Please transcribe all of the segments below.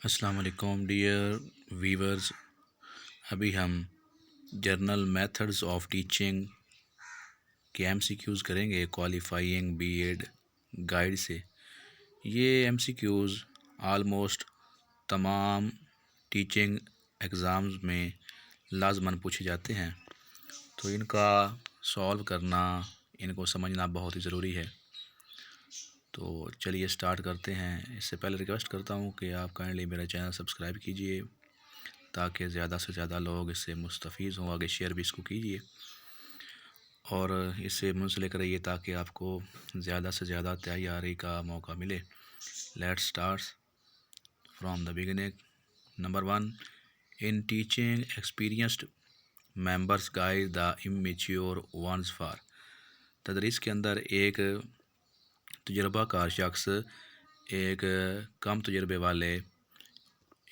अस्सलाम वालेकुम dear viewers. अभी हम जर्नल मेथड्स ऑफ टीचिंग के एमसीक्यूज़ करेंगे क्वालिफाइंग बीएड गाइड से। ये एमसीक्यूज़ आलमोस्ट तमाम टीचिंग एग्ज़ाम्स में लाजमन पूछे जाते हैं, तो इनका सॉल्व करना, इनको समझना बहुत ही ज़रूरी है। तो चलिए स्टार्ट करते हैं। इससे पहले रिक्वेस्ट करता हूँ कि आप काइंडली मेरा चैनल सब्सक्राइब कीजिए ताकि ज़्यादा से ज़्यादा लोग इससे मुस्तफ़ीज़ हों। आगे शेयर भी इसको कीजिए और इससे मुंसलिक रहिए ताकि आपको ज़्यादा से ज़्यादा तैयारी का मौका मिले। Let's start from the beginning. Number 1, in teaching experienced members guide the immature ones for. तदरीस के अंदर एक तजुर्बाकार शख्स एक कम तजुर्बे वाले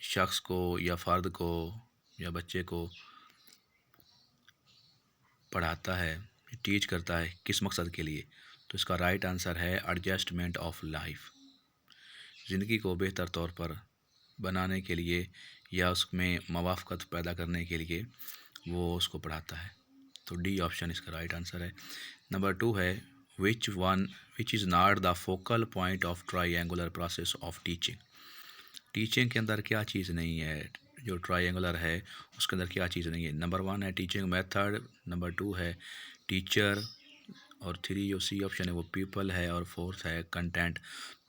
शख्स को या फ़र्द को या बच्चे को पढ़ाता है, टीच करता है, किस मकसद के लिए? तो इसका राइट आंसर है एडजस्टमेंट ऑफ लाइफ। ज़िंदगी को बेहतर तौर पर बनाने के लिए या उसमें मवाफ़क़त पैदा करने के लिए वो उसको पढ़ाता है। तो डी ऑप्शन इसका राइट आंसर है। नंबर 2 है which is not the focal point of triangular process of teaching. Teaching के अंदर क्या चीज़ नहीं है, जो ट्रायंगुलर है उसके अंदर क्या चीज़ नहीं है? नंबर 1 है टीचिंग मेथड, नंबर 2 है टीचर, और 3 जो सी ऑप्शन है वो पीपल है, और 4th है कंटेंट।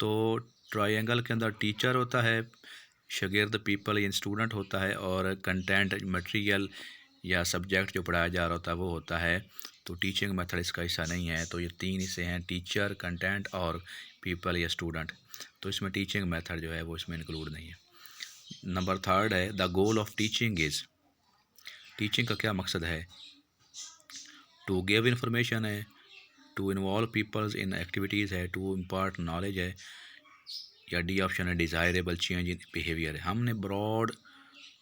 तो ट्रायंगल के अंदर टीचर होता है, शागिर्द पीपल या स्टूडेंट होता है, और कंटेंट मटेरियल या सब्जेक्ट जो पढ़ाया जा रहा होता है वो होता है। तो टीचिंग मेथड इसका हिस्सा नहीं है। तो ये 3 हिस्से हैं, टीचर, कंटेंट और पीपल या स्टूडेंट। तो इसमें टीचिंग मेथड जो है वो इसमें इंक्लूड नहीं है। नंबर 3 है the goal of teaching is. Teaching का क्या मकसद है? टू गिव इंफॉर्मेशन है, to involve peoples in activities है, टू इम्पार्ट नॉलेज है, या डी ऑप्शन है डिज़ायरेबल चेंज इन बिहेवियर है। हमने ब्रॉड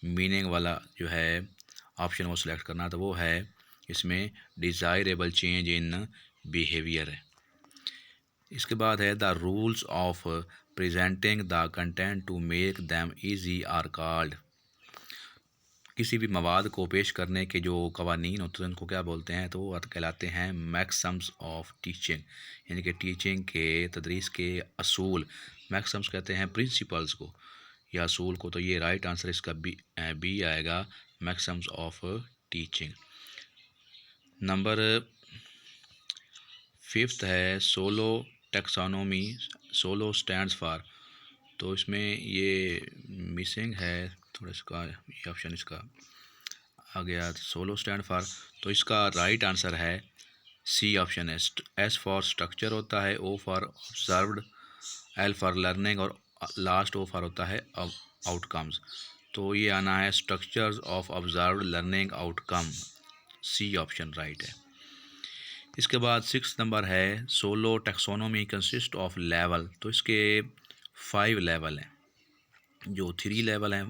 मीनिंग वाला जो है ऑप्शन वो सिलेक्ट करना, तो वो है इसमें डिज़ायरेबल चेंज इन बिहेवियर है। इसके बाद है the rules of presenting the content to make them easy are called. किसी भी मवाद को पेश करने के जो कवानीन होते हैं उनको क्या बोलते हैं? तो वो कहलाते हैं मैक्सम्स ऑफ टीचिंग, यानी कि टीचिंग के तदरीस के असूल। मैक्सम्स कहते हैं प्रिंसिपल्स को या असूल को। तो ये राइट आंसर इसका बी आएगा, मैक्सम्स ऑफ टीचिंग। नंबर 5 है SOLO taxonomy. Solo stands for. तो इसमें ये मिसिंग है थोड़ा, इसका ये ऑप्शन इसका आ गया, सोलो स्टैंड फॉर। तो इसका राइट आंसर है सी ऑप्शन है। एस फॉर स्ट्रक्चर होता है, O for observed, L for learning, और लास्ट ओ फॉर होता है आउटकम्स। तो ये आना है structures of observed learning outcome. C option right है। इसके बाद 6 नंबर है SOLO taxonomy consist of level. तो इसके 5 लेवल हैं। जो 3 लेवल हैं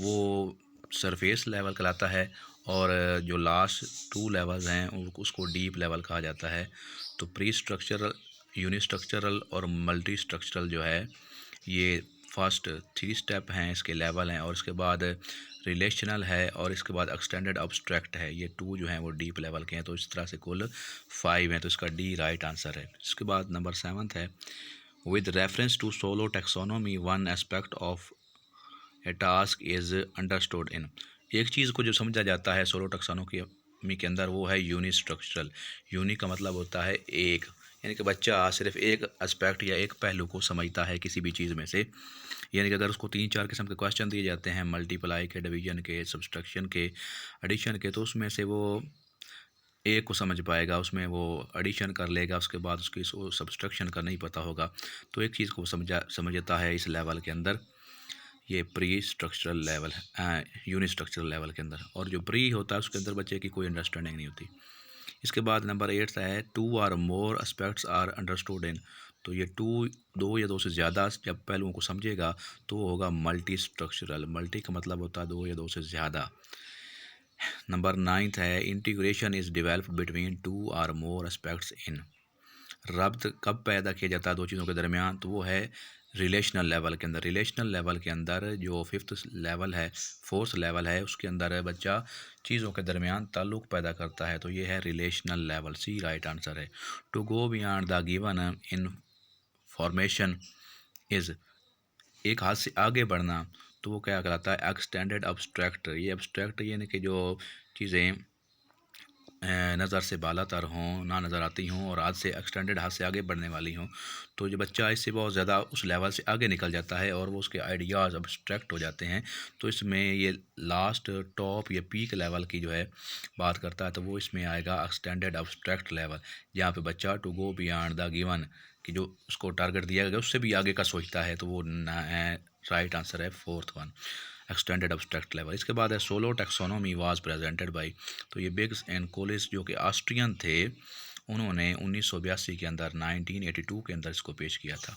वो सरफेस लेवल कहलाता है, और जो लास्ट 2 लेवल्स हैं उसको डीप लेवल कहा जाता है। तो प्री स्ट्रक्चरल, यूनि स्ट्रक्चरल और मल्टी स्ट्रक्चरल जो है ये फर्स्ट 3 स्टेप हैं, इसके लेवल हैं। और इसके बाद रिलेशनल है, और इसके बाद एक्सटेंडेड अब्स्ट्रैक्ट है। ये 2 जो हैं वो डीप लेवल के हैं। तो इस तरह से कुल 5 हैं। तो इसका डी राइट आंसर है। इसके बाद नंबर 7 है with reference to SOLO taxonomy one aspect of a task is understood in. एक चीज़ को जो समझा जाता है सोलो टैक्सोनॉमी के अंदर वो है यूनि स्ट्रक्चरल। यूनि का मतलब होता है एक, यानी कि बच्चा सिर्फ एक एस्पेक्ट या एक पहलू को समझता है किसी भी चीज़ में से। यानी कि अगर उसको 3-4 किस्म के क्वेश्चन दिए जाते हैं, मल्टीप्लाई के, डिवीजन के, सब्सट्रैक्शन के, एडिशन के, तो उसमें से वो एक को समझ पाएगा, उसमें वो एडिशन कर लेगा, उसके बाद उसकी सब्सट्रैक्शन का नहीं पता होगा। तो एक चीज़ को समझता है इस लेवल के अंदर। ये प्री स्ट्रक्चरल लेवल है, यूनि स्ट्रक्चरल लेवल के अंदर। और जो प्री होता है उसके अंदर बच्चे की कोई अंडरस्टैंडिंग नहीं होती। इसके बाद नंबर 8 है 2 और मोर एस्पेक्ट्स आर अंडरस्टूड इन। तो ये 2 या 2 से ज़्यादा जब पहलुओं को समझेगा तो वो होगा मल्टी स्ट्रक्चरल। मल्टी का मतलब होता है 2 या 2 से ज़्यादा। नंबर 9 है इंटीग्रेशन इज़ डिवेल्प बिटवीन 2 और मोर एस्पेक्ट्स इन। रब्त कब पैदा किया जाता है 2 चीज़ों के दरमियान? तो वो है रिलेशनल लेवल के अंदर। रिलेशनल लेवल के अंदर जो फिफ्थ लेवल है, फोर्थ लेवल है, उसके अंदर बच्चा चीज़ों के दरमियान ताल्लुक़ पैदा करता है, तो ये है relational level. C right answer है। To go beyond the given information is, एक हाथ से आगे बढ़ना, तो वो क्या कहलाता है? Extended abstract. ये अब्स्ट्रैक्ट यानी कि जो चीज़ें नज़र से बालातर हों, ना नज़र आती हों और हाथ से एक्सटेंडेड, हाथ से आगे बढ़ने वाली हों, तो जो बच्चा इससे बहुत ज़्यादा उस लेवल से आगे निकल जाता है और वो उसके आइडियाज़ अब्स्ट्रैक्ट हो जाते हैं। तो इसमें ये लास्ट टॉप या पीक लेवल की जो है बात करता है, तो वो इसमें आएगा एक्सटेंडेड अब्स्ट्रैक्ट लेवल, जहाँ पे बच्चा to go beyond the given कि जो उसको टारगेट दिया गया उससे भी आगे का सोचता है, तो वो राइट आंसर है fourth one, extended abstract level. इसके बाद है solo taxonomy was presented by, तो ये बिग्स एंड कोलिस जो कि ऑस्ट्रियन थे, उन्होंने 1982 के अंदर 1982 के अंदर इसको पेश किया था।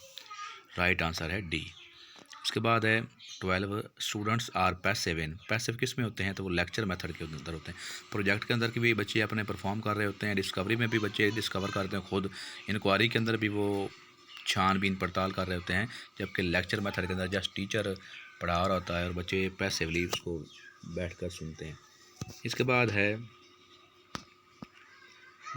राइट आंसर है डी। इसके बाद है 12 students are passive in. Passive किस में होते हैं? तो वो लेक्चर मेथड के अंदर होते हैं। प्रोजेक्ट के अंदर भी बच्चे अपने परफॉर्म कर रहे होते हैं, डिस्कवरी में भी बच्चे डिस्कवर करते हैं खुद, इंक्वायरी के अंदर भी वो छानबीन पड़ताल कर रहे होते हैं, जबकि लेक्चर मेथड के अंदर जस्ट टीचर पढ़ा रहा होता है और बच्चे पैसिवली उसको बैठकर सुनते हैं। इसके बाद है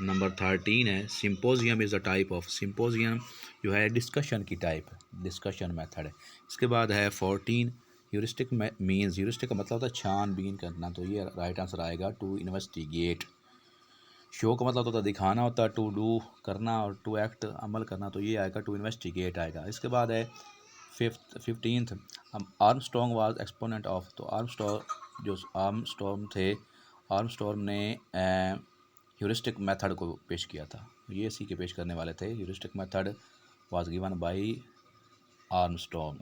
नंबर 13 है symposium is a type of. Symposium जो है डिस्कशन की टाइप, डिस्कशन मेथड है। इसके बाद है 14 ह्यूरिस्टिक मीन्स। ह्यूरिस्टिक का मतलब होता है छानबीन करना, तो ये राइट आंसर आएगा टू इन्वेस्टिगेट। शो का मतलब होता है दिखाना होता है, टू डू करना, और टू एक्ट अमल करना, तो ये आएगा टू इन्वेस्टिगेट आएगा। इसके बाद है 15th Armstrong was exponent of. तो आर्मस्ट्रॉन्ग थे, आर्मस्ट्रॉन्ग ने ह्यूरिस्टिक मेथड को पेश किया था, ये इसी के पेश करने वाले थे। Heuristic method was given by Armstrong,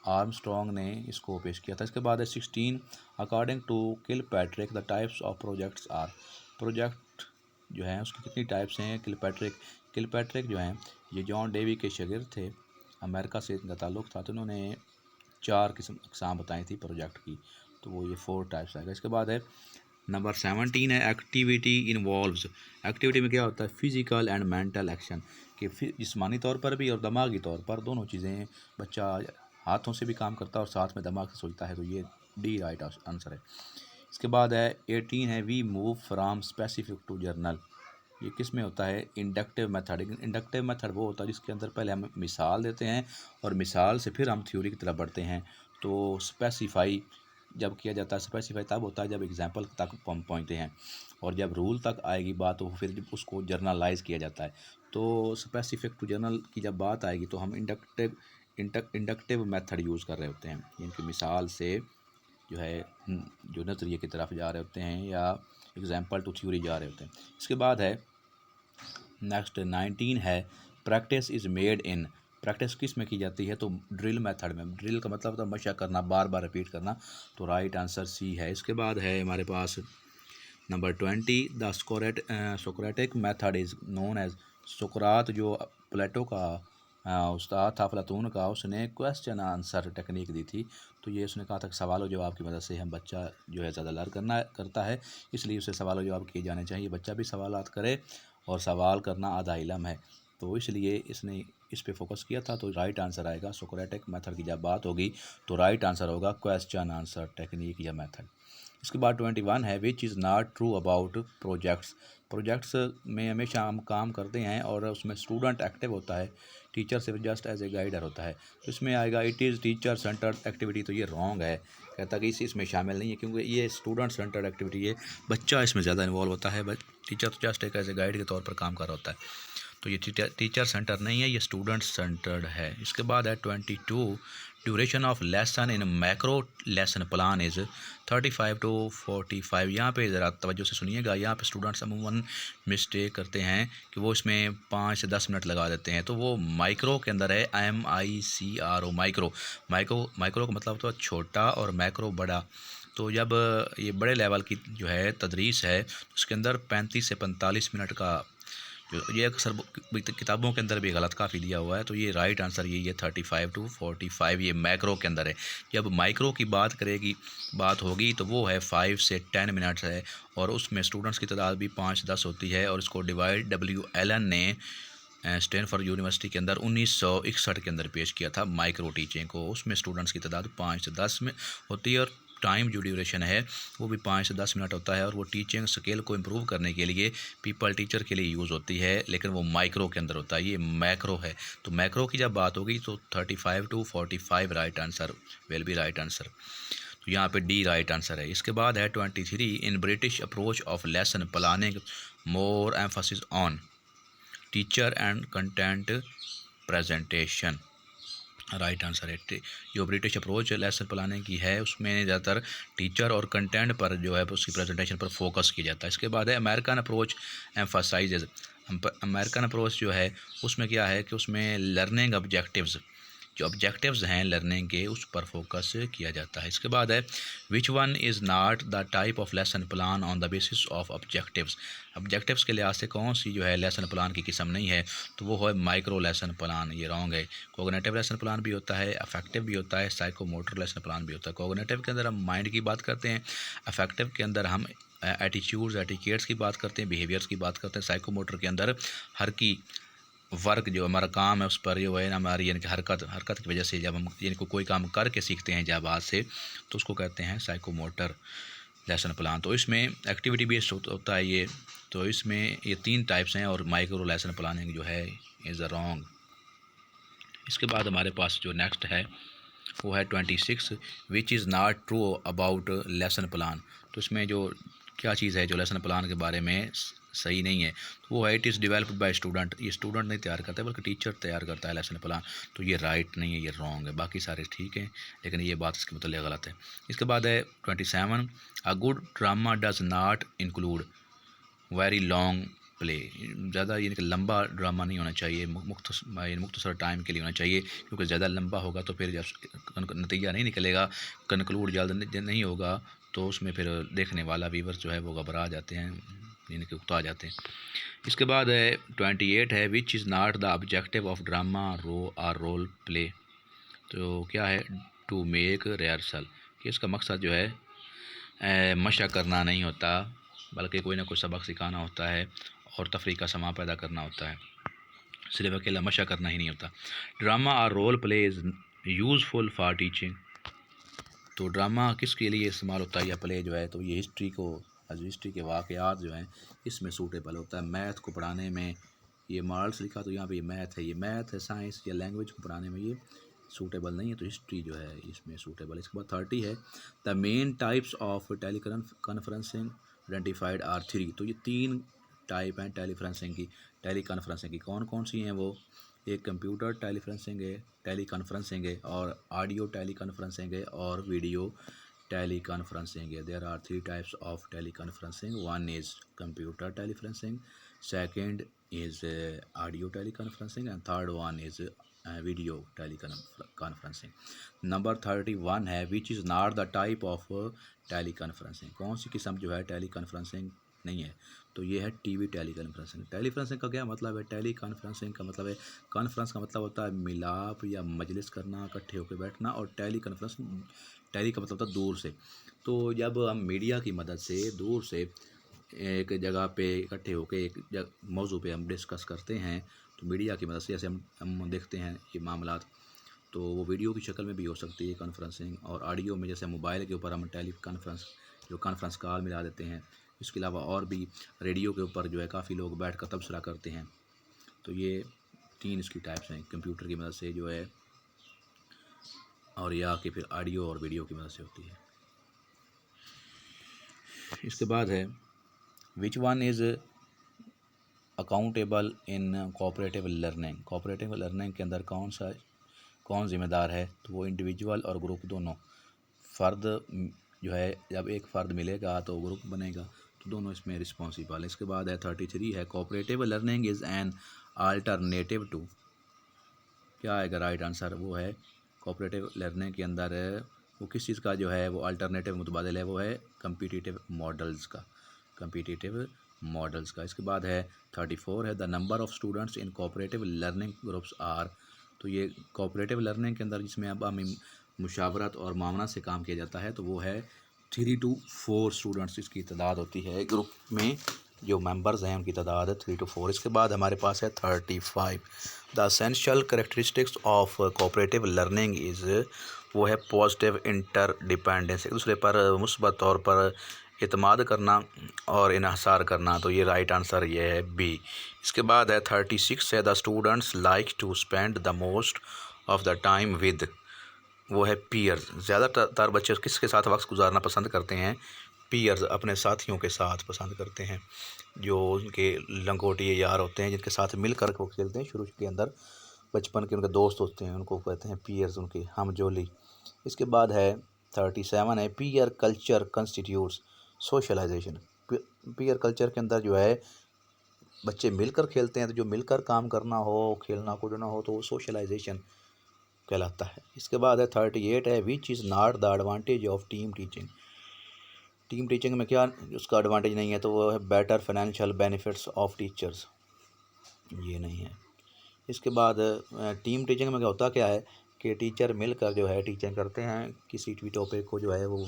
Armstrong ने इसको पेश किया था। इसके बाद है 16 according to Kilpatrick the types of projects are. Project जो हैं उसकी कितनी टाइप्स हैं? किलपैट्रिक जो हैं ये जॉन डेवी के शागिर्द थे, अमेरिका से इनका ताल्लुक़ था, तो उन्होंने 4 अक़साम बताई थी प्रोजेक्ट की, तो वो ये 4 टाइप्स आएगा। इसके बाद है नंबर 17 है एक्टिविटी इन्वॉल्व्स। एक्टिविटी में क्या होता है? फिज़िकल एंड मेंटल एक्शन, कि जिस्मानी तौर पर भी और दिमागी तौर पर दोनों चीज़ें, बच्चा हाथों से भी काम करता है और साथ में दिमाग से सोचता है, तो ये डी राइट आंसर है। इसके बाद है 18 है we move from specific to general. ये किस में होता है? Inductive method. इंडक्टिव मेथड वो होता है जिसके अंदर पहले हम मिसाल देते हैं और मिसाल से फिर हम थ्योरी की तरफ बढ़ते हैं। तो स्पेसिफाई जब किया जाता है, स्पेसिफाई तब होता है जब एग्जाम्पल तक हम पहुँचते हैं, और जब रूल तक आएगी बात तो फिर उसको जर्नलाइज किया जाता है। तो स्पेसिफिक टू जर्नल की जब बात आएगी तो हम इंडक्टिव मेथड यूज़ कर रहे होते हैं, इनकी मिसाल से जो है जो नज़रिए की तरफ जा रहे होते हैं या एग्जाम्पल टू थ्योरी जा रहे होते हैं। इसके बाद है नेक्स्ट 19 है practice is made in. Practice किस में की जाती है? तो ड्रिल मेथड में। ड्रिल का मतलब होता है मशक करना, बार बार रिपीट करना, तो राइट आंसर सी है। इसके बाद है हमारे पास number 20 the Socratic method is known as. सुकरात जो प्लेटो का उस्ताद था अफलातून का, उसने क्वेश्चन आंसर टेक्निक दी थी, तो ये उसने कहा था कि सवाल और जवाब की मदद से हम बच्चा जो है ज़्यादा लर्न करता है, इसलिए उसे सवाल और जवाब किए जाने चाहिए। बच्चा भी सवालात करे और सवाल करना आधा इल्म है, तो इसलिए इसने इस पे फोकस किया था, तो राइट आंसर आएगा। सोक्रेटिक मेथड की जब बात होगी तो राइट आंसर होगा क्वेश्चन आंसर टेक्निक या मेथड। इसके बाद 21 है which is not true about projects. Projects में हमेशा हम काम करते हैं और उसमें स्टूडेंट एक्टिव होता है, टीचर सिर्फ जस्ट एज ए गाइडर होता है, तो इसमें आएगा it is teacher centred activity, तो ये रॉन्ग है, कहता कि इसमें शामिल नहीं है, क्योंकि ये स्टूडेंट सेंटर्ड एक्टिविटी है, बच्चा इसमें ज़्यादा इन्वॉल्व होता है, टीचर तो जस्ट एक एज ए गाइड के तौर पर काम कर रहा होता है, तो ये टीचर सेंटर नहीं है, ये स्टूडेंट सेंटर्ड है। इसके बाद है 22 duration of lesson in macro lesson plan is 35 to 45। यहाँ पे ज़रा तवज्जो से सुनिएगा, यहाँ पे स्टूडेंट्स अमूमन मिस्टेक करते हैं कि वो इसमें 5 से 10 मिनट लगा देते हैं, तो वो माइक्रो के अंदर है, MICRO माइक्रो। माइक्रो का मतलब तो छोटा और मैक्रो बड़ा, तो जब ये बड़े लेवल की जो है तदरीस है उसके अंदर 35 से 45 मिनट का जो ये अक्सर किताबों के अंदर भी गलत काफ़ी दिया हुआ है, तो ये राइट आंसर ये 35 to 45 ये मैक्रो के अंदर है। जब माइक्रो की बात होगी तो वो है 5 से 10 मिनट्स है, और उसमें स्टूडेंट्स की तादाद भी 5-10 होती है, और इसको डिवाइड WLN ने स्टैनफोर्ड यूनिवर्सिटी के अंदर 1961 के अंदर पेश किया था माइक्रो टीचिंग को। उसमें स्टूडेंट्स की तादाद 5 से 10 में होती है और टाइम जो ड्यूरेशन है वो भी 5 से 10 मिनट होता है और वो टीचिंग स्केल को इम्प्रूव करने के लिए पीपल टीचर के लिए यूज़ होती है, लेकिन वो माइक्रो के अंदर होता है, ये मैक्रो है। तो मैक्रो की जब बात होगी तो 35 to 45 right answer will be right answer. तो यहाँ पे डी राइट आंसर है। इसके बाद है 23 in British approach of lesson planning more emphasis on teacher and content presentation. Right answer है। जो ब्रिटिश अप्रोच लेसन प्लानिंग की है उसमें ज़्यादातर टीचर और कंटेंट पर जो है उसकी प्रेजेंटेशन पर फोकस किया जाता है। इसके बाद है American approach emphasises. American approach जो है उसमें क्या है कि उसमें लर्निंग ऑब्जेक्टिव्स, जो ऑब्जेक्टिव्स हैं लर्निंग के उस पर फोकस किया जाता है। इसके बाद है which one is not the type of lesson plan on the basis of objectives. Objectives के लिहाज से कौन सी जो है लेसन प्लान की किस्म नहीं है, तो वो है माइक्रो लेसन प्लान, ये रॉन्ग है। कोग्निटिव लेसन प्लान भी होता है, अफेक्टिव भी होता है, साइकोमोटर लेसन प्लान भी होता है। कोग्निटिव के अंदर हम माइंड की बात करते हैं, अफेक्टिव के अंदर हम एटीट्यूड्स एटिकेट्स की बात करते हैं, बिहेवियर्स की बात करते हैं, साइकोमोटर के अंदर हर की वर्क जो हमारा काम है उस पर जो है ना हमारी यानी कि हरकत की वजह से जब हम यानी कोई काम करके सीखते हैं जब आज से, तो उसको कहते हैं साइकोमोटर लेसन प्लान। तो इसमें एक्टिविटी बेस्ड होता है ये। तो इसमें ये 3 टाइप्स हैं और माइक्रो लेसन प्लानिंग जो है इज़ अ रॉन्ग। इसके बाद हमारे पास जो नेक्स्ट है वो है 26 विच is not true about lesson plan. तो इसमें जो क्या चीज़ है जो लेसन प्लान के बारे में सही नहीं है, तो वो है it is developed by student. ये स्टूडेंट नहीं तैयार करता है बल्कि टीचर तैयार करता है लेसन प्लान। तो ये राइट नहीं है, ये रॉन्ग है। बाकी सारे ठीक हैं लेकिन ये बात इसके मतलब गलत है। इसके बाद है 27 a good drama does not include very long play. ज़्यादा यानी कि लंबा ड्रामा नहीं होना चाहिए, मुख्तसर टाइम के लिए होना चाहिए, क्योंकि ज़्यादा लंबा होगा तो फिर जब नतीजा नहीं निकलेगा, कंक्लूड जल्द नहीं होगा, तो उसमें फिर देखने वाला व्यूअर्स जो है वो घबरा जाते हैं, यानी कि उकता जाते हैं। इसके बाद है 28 है which is not the objective of drama role play. तो क्या है टू मेक रिहर्सल, कि इसका मकसद जो है मशक करना नहीं होता बल्कि कोई ना कोई सबक सिखाना होता है और तफरीह का समा पैदा करना होता है, सिर्फ अकेला मशक करना ही नहीं होता। ड्रामा और role play is useful for teaching. तो ड्रामा किसके लिए इस्तेमाल होता है या प्ले जो है, तो ये हिस्ट्री के वाक़यात जो हैं इसमें सूटेबल होता है। मैथ को पढ़ाने में ये मॉरल्स लिखा तो यहाँ पे ये मैथ है, साइंस या लैंग्वेज को पढ़ाने में ये सूटेबल नहीं है, तो हिस्ट्री जो है इसमें सूटेबल है। इसके बाद 30 है the main types of teleconferencing identified are 3। तो ये 3 टाइप हैं टेलीकॉन्फ्रेंसिंग की। कौन कौन सी हैं वो? एक कंप्यूटर टेलीकॉन्फ्रेंसिंग है और ऑडियो टेलीकॉन्फ्रेंसिंग है और वीडियो टेलीकॉन्फ्रेंसिंग है। There are 3 types of teleconferencing. One is computer teleconferencing, second is audio teleconferencing and third one is video teleconferencing. Number 31 है which is not the type of teleconferencing. कौन सी किस्म जो है teleconferencing नहीं है, तो ये है टीवी टेलीकॉन्फ्रेंसिंग। टेलीकॉन्फ्रेंसिंग का क्या मतलब है? टेलीकॉन्फ्रेंसिंग का मतलब है, कॉन्फ्रेंस का मतलब होता है मिलाप या मजलिस करना, इकट्ठे होकर बैठना, और टेली का मतलब होता है दूर से। तो जब हम मीडिया की मदद से दूर से एक जगह पे इकट्ठे होकर एक मौजू पे हम डिस्कस करते हैं, तो मीडिया की मदद से जैसे हम देखते हैं ये मामलात, तो वो वीडियो की शक्ल में भी हो सकती है कॉन्फ्रेंसिंग, और ऑडियो में जैसे मोबाइल के ऊपर हम कॉन्फ्रेंस कॉल मिला देते हैं। इसके अलावा और भी रेडियो के ऊपर जो है काफ़ी लोग बैठ कर तबसरा करते हैं। तो ये 3 इसकी टाइप्स हैं, कंप्यूटर की मदद से जो है और या कि फिर ऑडियो और वीडियो की मदद से होती है। इसके बाद है which one is accountable in cooperative learning. Cooperative learning के अंदर कौन ज़िम्मेदार है? तो वो इंडिविजुअल और ग्रुप दोनों। फ़र्द जो है जब एक फ़र्द मिलेगा तो ग्रुप बनेगा, तो दोनों इसमें रिस्पॉन्सिबल है। इसके बाद है 33 है cooperative learning is an alternative to. क्या आएगा राइट आंसर? वो है कोऑपरेटिव लर्निंग के अंदर वो किस चीज़ का जो है वो अल्टरनेटिव मुतबादिल है, वो है कम्पिटिटिव मॉडल्स का। इसके बाद है 34 है the number of students in cooperative learning groups are. तो ये कोऑपरेटिव लर्निंग के अंदर जिसमें अब हमें मुशावरत और मामला से काम किया जाता है, तो वो है 3 to 4 स्टूडेंट्स इसकी तादाद होती है ग्रुप में। जो मेंबर्स हैं उनकी तादाद है 3 to 4। इसके बाद हमारे पास है 35। The essential characteristics of cooperative learning is, वो है पॉजिटिव इंटरडिपेंडेंस, एक दूसरे पर मुस्बत तौर पर इतमाद करना और इन्हसार करना। तो ये राइट आंसर ये है बी। इसके बाद है 36 है the students like to spend the most of the time with, वो है पीयर्स। ज़्यादातर बच्चे किसके साथ वक्त गुजारना पसंद करते हैं? पीयर्स, अपने साथियों के साथ पसंद करते हैं, जो उनके लंगोटिए यार होते हैं, जिनके साथ मिलकर वो खेलते हैं। शुरू के अंदर बचपन के उनके दोस्त होते हैं, उनको कहते हैं पीयर्स, उनके हमजोली। इसके बाद है 37 है peer culture constitutes socialisation. Peer culture के अंदर जो है बच्चे मिलकर खेलते हैं, तो जो मिलकर काम करना हो, खेलना कूदना हो, तो वो सोशलाइजेशन कहलाता है। इसके बाद है 38 है which is not the advantage of team teaching. Team teaching में क्या उसका एडवांटेज नहीं है? तो वो है better financial benefits of teachers, ये नहीं है। इसके बाद टीम टीचिंग में क्या होता क्या है कि टीचर मिलकर जो है टीचिंग करते हैं, किसी भी टॉपिक को जो है वो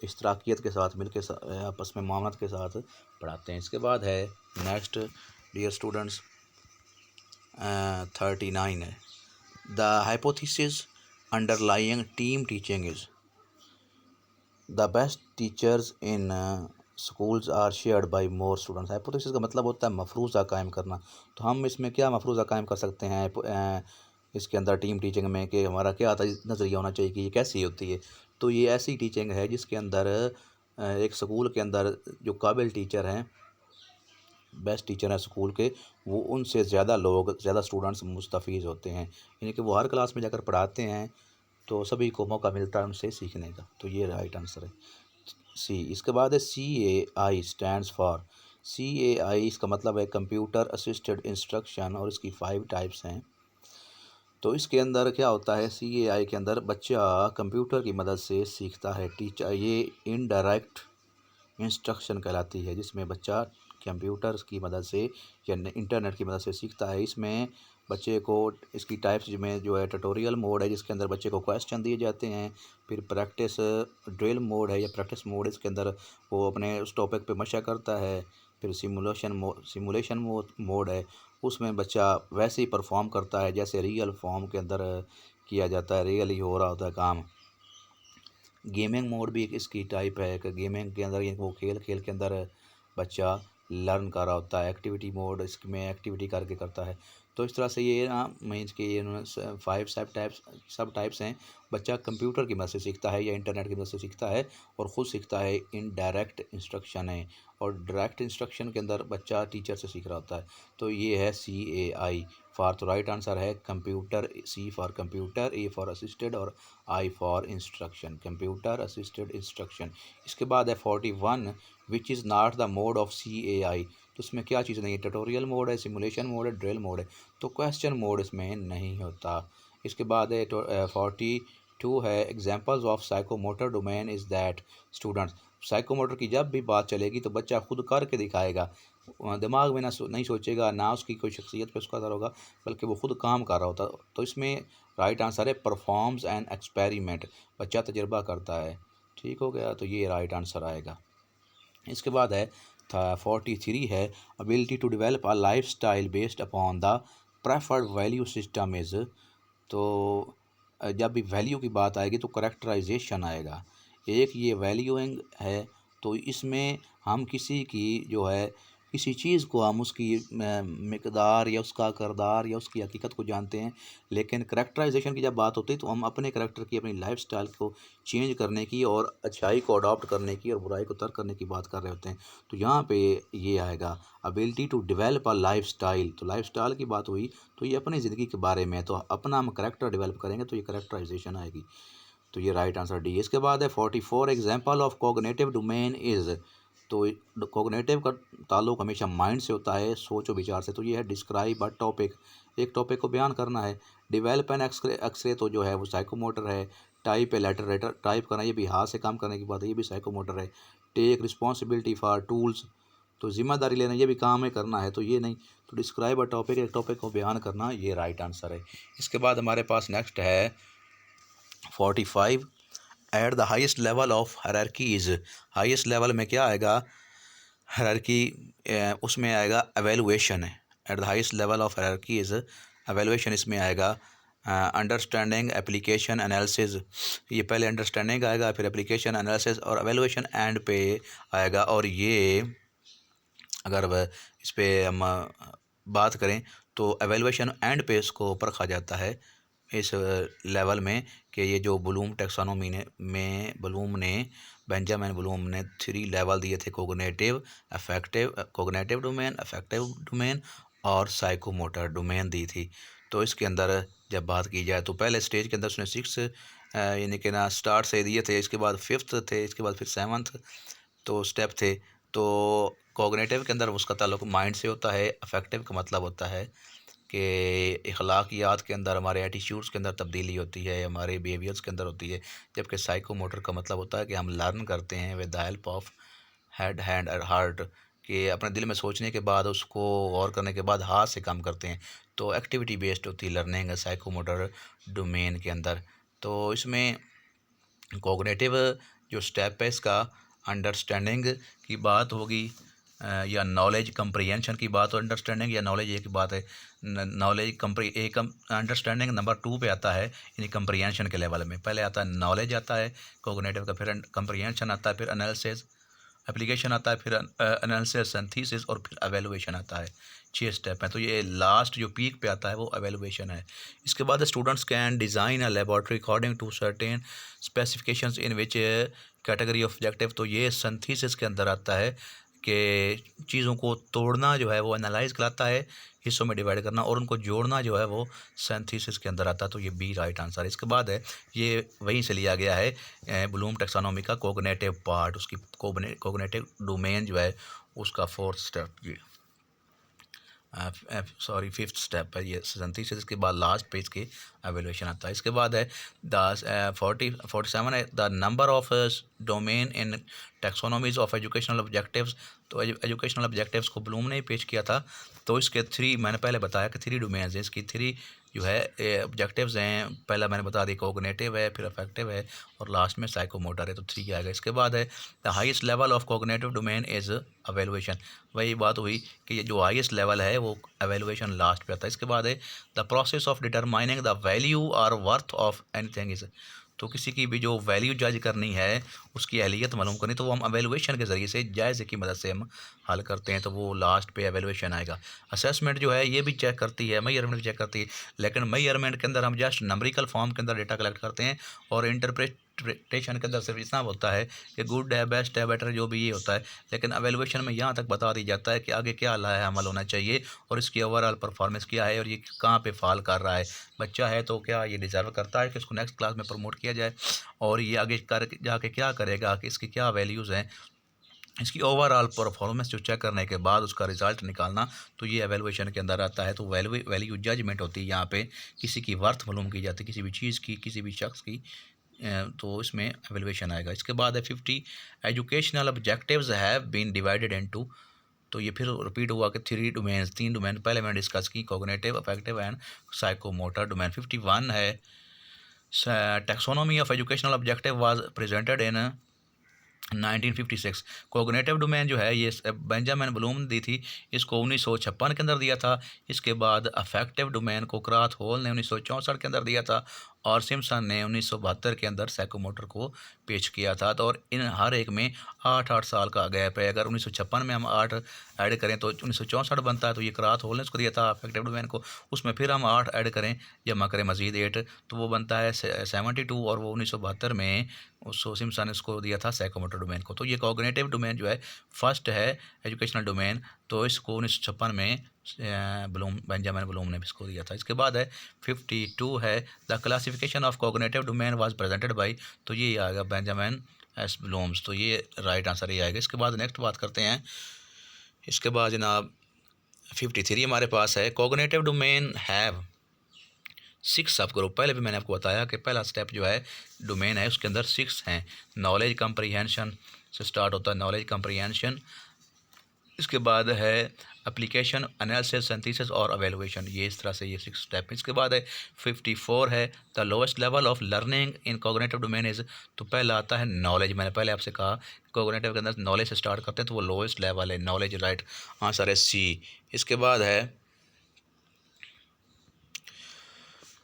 इश्तराकियत के साथ मिलकर आपस में मामलत के साथ पढ़ाते हैं। इसके बाद है नेक्स्ट डियर स्टूडेंट्स 39 है the hypothesis underlying team teaching is the best teachers in schools are shared by more students. Hypothesis का मतलब होता है मफरूज़ा कायम करना। तो हम इसमें क्या मफरूज़ा कायम कर सकते हैं इसके अंदर टीम टीचिंग में, कि हमारा क्या नज़रिया होना चाहिए कि ये कैसी होती है? तो ये ऐसी टीचिंग है जिसके अंदर एक स्कूल के अंदर जो काबिल टीचर हैं, बेस्ट टीचर हैं स्कूल के, वो उनसे ज़्यादा लोग, ज़्यादा स्टूडेंट्स मुस्तफ़ीज़ होते हैं, यानी कि वो हर क्लास में जाकर पढ़ाते हैं, तो सभी को मौका मिलता है उनसे सीखने का। तो ये राइट आंसर है सी। इसके बाद है CAI स्टैंड्स फॉर, CAI इसका मतलब है कंप्यूटर असिस्टेड इंस्ट्रक्शन, और इसकी 5 टाइप्स हैं। तो इसके अंदर क्या होता है, CAI के अंदर बच्चा कंप्यूटर की मदद से सीखता है। टीचर, ये इनडायरेक्ट इंस्ट्रक्शन कहलाती है, जिसमें बच्चा कंप्यूटर की मदद से या इंटरनेट की मदद से सीखता है। इसमें बच्चे को इसकी टाइप्स में जो है ट्यूटोरियल मोड है, जिसके अंदर बच्चे को क्वेश्चन दिए जाते हैं। फिर प्रैक्टिस ड्रिल मोड है या प्रैक्टिस मोड, इसके अंदर वो अपने उस टॉपिक पे मशा करता है। फिर सिमुलेशन मोड है, उसमें बच्चा वैसे ही परफॉर्म करता है जैसे रियल फॉर्म के अंदर किया जाता है, रियल ही हो रहा होता है काम। गेमिंग मोड भी एक इसकी टाइप है कि गेमिंग के अंदर वो खेल के अंदर बच्चा लर्न कर रहा होता है। एक्टिविटी मोड इसमें एक्टिविटी करके करता है। तो इस तरह से ये ना मीन्स कि ये 5 सब टाइप्स हैं। बच्चा कंप्यूटर की मदद से सीखता है या इंटरनेट की मदद से सीखता है, और ख़ुद सीखता है इनडायरेक्ट इंस्ट्रक्शन है, और डायरेक्ट इंस्ट्रक्शन के अंदर बच्चा टीचर से सीख रहा होता है। तो ये है CAI फॉर। तो राइट आंसर है computer, C for computer, A for assisted और I for instruction, computer assisted instruction. इसके बाद है 41 विच is not the mode of CAI। तो इसमें क्या चीज़ नहीं है? ट्यूटोरियल मोड है, सिमुलेशन मोड है, ड्रिल मोड है, तो क्वेश्चन मोड इसमें नहीं होता। इसके बाद है 42 है examples of psychomotor domain is that students. Psychomotor की जब भी बात चलेगी तो बच्चा खुद करके दिखाएगा, दिमाग में नहीं सोचेगा, ना उसकी कोई शख्सियत पे उसका असर होगा, बल्कि वो खुद काम कर रहा होता। तो इसमें राइट आंसर है परफॉर्म्स एंड एक्सपेरिमेंट, बच्चा तजर्बा करता है। ठीक हो गया, तो ये राइट आंसर आएगा। इसके बाद है 43 है ability to develop a life style based upon the preferred value system is. तो जब भी वैल्यू की बात आएगी तो करेक्टराइजेशन आएगा। एक ये वैल्यूइंग है, तो इसमें हम किसी की जो है किसी चीज़ को हम उसकी मिकदार या उसका किरदार या उसकी हकीकत को जानते हैं, लेकिन करेक्टराइजेशन की जब बात होती है तो हम अपने करेक्टर की, अपनी लाइफ स्टाइल को चेंज करने की और अच्छाई को अडॉप्ट करने की और बुराई को तर्क करने की बात कर रहे होते हैं। तो यहाँ पे ये आएगा ability to develop a life style. तो लाइफ स्टाइल की बात हुई तो ये अपनी ज़िंदगी के बारे में है, तो अपना हम करेक्टर डेवलप करेंगे तो ये करेक्टराइजेशन आएगी। तो ये राइट आंसर डी। इसके बाद है 44 example of cognitive domain is. तो कोग्निटिव का ताल्लुक हमेशा माइंड से होता है, सोच और विचार से। तो ये है डिस्क्राइब अ टॉपिक, एक टॉपिक को बयान करना है। डेवलप एंड एक्सरे तो जो है वो साइकोमोटर है। टाइप है लेटर टाइप करना, ये भी हाथ से काम करने की बात है, ये भी साइकोमोटर है। टेक रिस्पॉन्सिबिलिटी फॉर टूल्स, तो जिम्मेदारी लेना, ये भी काम है करना है, तो ये नहीं। तो डिस्क्राइब अ टॉपिक, एक टॉपिक को बयान करना, ये राइट आंसर है। इसके बाद हमारे पास नेक्स्ट है 45 at the highest level of hierarchy is. Heist level में क्या आएगा? हायरार्की उसमें आएगा एवेलुएशन है। At the highest level of hierarchy is evaluation. इसमें आएगा अंडरस्टैंडिंग, एप्लीकेशन, एनालिसिस। ये पहले अंडरस्टैंडिंग आएगा, फिर एप्लीकेशन, एनालिसिस और एवेलुएशन एंड पे आएगा। और ये अगर वह इस पे हम बात करें तो एवेलुएशन एंड पे इसको परखा जाता है इस लेवल में कि ये जो ब्लूम टैक्सोनॉमी ने बेंजामिन ब्लूम ने 3 लेवल दिए थे, कोग्निटिव डोमेन, अफेक्टिव डोमेन और साइकोमोटर डोमेन दी थी। तो इसके अंदर जब बात की जाए तो पहले स्टेज के अंदर उसने 6 यानी कि ना स्टार्ट से दिए थे, इसके बाद 5th थे, इसके बाद फिर 7th तो स्टेप थे। तो कॉग्निटिव के अंदर उसका ताल्लुक माइंड से होता है। अफेक्टिव का मतलब होता है कि अखलाकियात के अंदर, हमारे एटीट्यूड्स के अंदर तब्दीली होती है, हमारे बिहेवियर्स के अंदर होती है। जबकि साइकोमोटर का मतलब होता है कि हम लर्न करते हैं with the help of head, hand और हार्ट, कि अपने दिल में सोचने के बाद, उसको गौर करने के बाद हाथ से काम करते हैं। तो एक्टिविटी बेस्ड होती है लर्निंग साइकोमोटर डोमेन के अंदर। तो इसमें कॉग्निटिव जो स्टेप है इसका अंडरस्टैंडिंग की बात होगी या नॉलेज कंप्रीहेंशन की बात हो। अंडरस्टैंडिंग या नॉलेज एक बात है। नॉलेज एक अंडरस्टैंडिंग नंबर 2 पे आता है, यानी कंप्रीहेंशन के लेवल में। पहले आता है नॉलेज आता है कॉग्निटिव का, फिर कंप्रीहेंशन आता है, फिर एनालिसिस, एप्लीकेशन आता है, फिर एनालिसिस, सिंथेसिस और फिर एवेलुएशन आता है। 6 स्टेप हैं। तो ये लास्ट जो पीक पे आता है वो एवेलुएशन है। इसके बाद students can design a laboratory according to certain specifications in which category of objective. तो ये सिंथेसिस के अंदर आता है कि चीज़ों को तोड़ना जो है वो एनालाइज कराता है, हिस्सों में डिवाइड करना, और उनको जोड़ना जो है वो सिंथेसिस के अंदर आता है। तो ये बी राइट आंसर है। इसके बाद है, ये वहीं से लिया गया है ब्लूम टैक्सोनॉमी का कोग्निटिव पार्ट, उसकी कोग्निटिव डोमेन जो है उसका 4th स्टेप, ये सॉरी 5th स्टेप है ये सिंथेसिस। इसके बाद लास्ट पेज के एवेलुएशन आता है। इसके बाद है 47 है the number of domain in taxonomies of educational objectives. तो एजुकेशनल ऑब्जेक्टिव्स को ब्लूम ने ही पेश किया था। तो इसके 3 मैंने पहले बताया कि 3 डोमेन्स हैं, इसकी 3 जो है ऑब्जेक्टिव्स हैं। पहला मैंने बता दिया कोग्निटिव है, फिर अफेक्टिव है और लास्ट में साइकोमोटर है। तो 3 आएगा। इसके बाद है the highest level of cognitive domain is evaluation. वही बात हुई कि ये जो हाईएस्ट लेवल है वो एवेलुएशन लास्ट पे आता है। इसके बाद है the process of determining the value और वर्थ ऑफ एनीथिंग इज़। तो किसी की भी जो वैल्यू जज करनी है, उसकी अहलियत मालूम करनी, तो वो हम एवेलुएशन के ज़रिए से, जायज़े की मदद से हम हल करते हैं। तो वो लास्ट पे एवेलुएशन आएगा। असेसमेंट जो है ये भी चेक करती है, मेजरमेंट भी चेक करती है, लेकिन मेजरमेंट के अंदर हम जस्ट नंबरिकल फॉर्म के अंदर डेटा कलेक्ट करते हैं, और इंटरप्रिटेशन के अंदर सिर्फ इतना होता है कि गुड है, बेस्ट है, बेटर, जो भी ये होता है। लेकिन एवेलुएशन में यहाँ तक बता दी जाता है कि आगे क्या लाया अमल होना चाहिए और इसकी ओवरऑल परफॉर्मेंस क्या है और ये कहाँ पे फॉल कर रहा है। बच्चा है तो क्या ये डिज़र्व करता है कि इसको नेक्स्ट क्लास में प्रमोट किया जाए, और ये आगे कर जाके क्या करेगा, कि इसकी क्या वैल्यूज़ हैं, इसकी ओवरऑल परफॉर्मेंस जो चेक करने के बाद उसका रिज़ल्ट निकालना। तो ये एवेलुएशन के अंदर आता है। तो वैल्यू जजमेंट होती है यहाँ पे, किसी की वर्थ मालूम की जाती है, किसी भी चीज़ की, किसी भी शख्स की। तो इसमें एवेलुएशन आएगा। इसके बाद है 50 educational objectives have been divided into. तो ये फिर रिपीट हुआ कि 3 डोमेन पहले मैंने डिस्कस की, cognitive, affective and psychomotor domain. 51 है taxonomy of educational objective was presented in 1956। Cognitive domain जो है ये बेंजामिन ब्लूम ने दी थी, इसको 1956 के अंदर दिया था। इसके बाद अफेक्टिव डोमेन को क्राथ होल ने 1964 के अंदर दिया था, और सिम्पसन ने 1972 के अंदर साइकोमोटर को पेश किया था। तो और इन हर एक में 8-8 साल का गैप है। अगर 1956 में हम 8 ऐड करें तो 1964 बनता है। तो ये क्राथ होल ने उसको दिया था अफेक्टिव डोमेन को, उसमें फिर हम 8 ऐड करें, जमा करें मज़ीद 8, तो वो बनता है 72, और वो 1972 में उसको सिम्पसन ने इसको दिया था साइकोमोटर डोमेन को। तो ये कॉग्निटिव डोमेन जो है फर्स्ट है एजुकेशनल डोमेन, तो इसको 1956 में बेंजामिन ब्लूम ने इसको दिया था। इसके बाद है 52 है the classification of cognitive domain was presented by. तो ये आएगा बेंजामिन एस ब्लूम्स। तो ये राइट आंसर ये आएगा। इसके बाद नेक्स्ट बात करते हैं। इसके बाद जनाब 53 हमारे पास है कॉग्निटिव डोमेन हैव 6 सब ग्रुप। पहले भी मैंने आपको बताया कि पहला स्टेप जो है डोमेन है उसके अंदर 6 हैं। नॉलेज कंप्रीहेंशन से स्टार्ट होता है, नॉलेज कंप्रीहेंशन। इसके बाद है एप्लीकेशन, एनालिसिस, सिंथेसिस और एवेलुएशन। ये इस तरह से ये 6 स्टेप। इसके बाद है 54 है the lowest level of learning in cognitive domain is. तो पहला आता है नॉलेज। मैंने पहले आपसे कहा कॉग्निटिव के अंदर नॉलेज से स्टार्ट करते हैं, तो वो लोएस्ट लेवल है नॉलेज। राइट आंसर है सी। इसके बाद है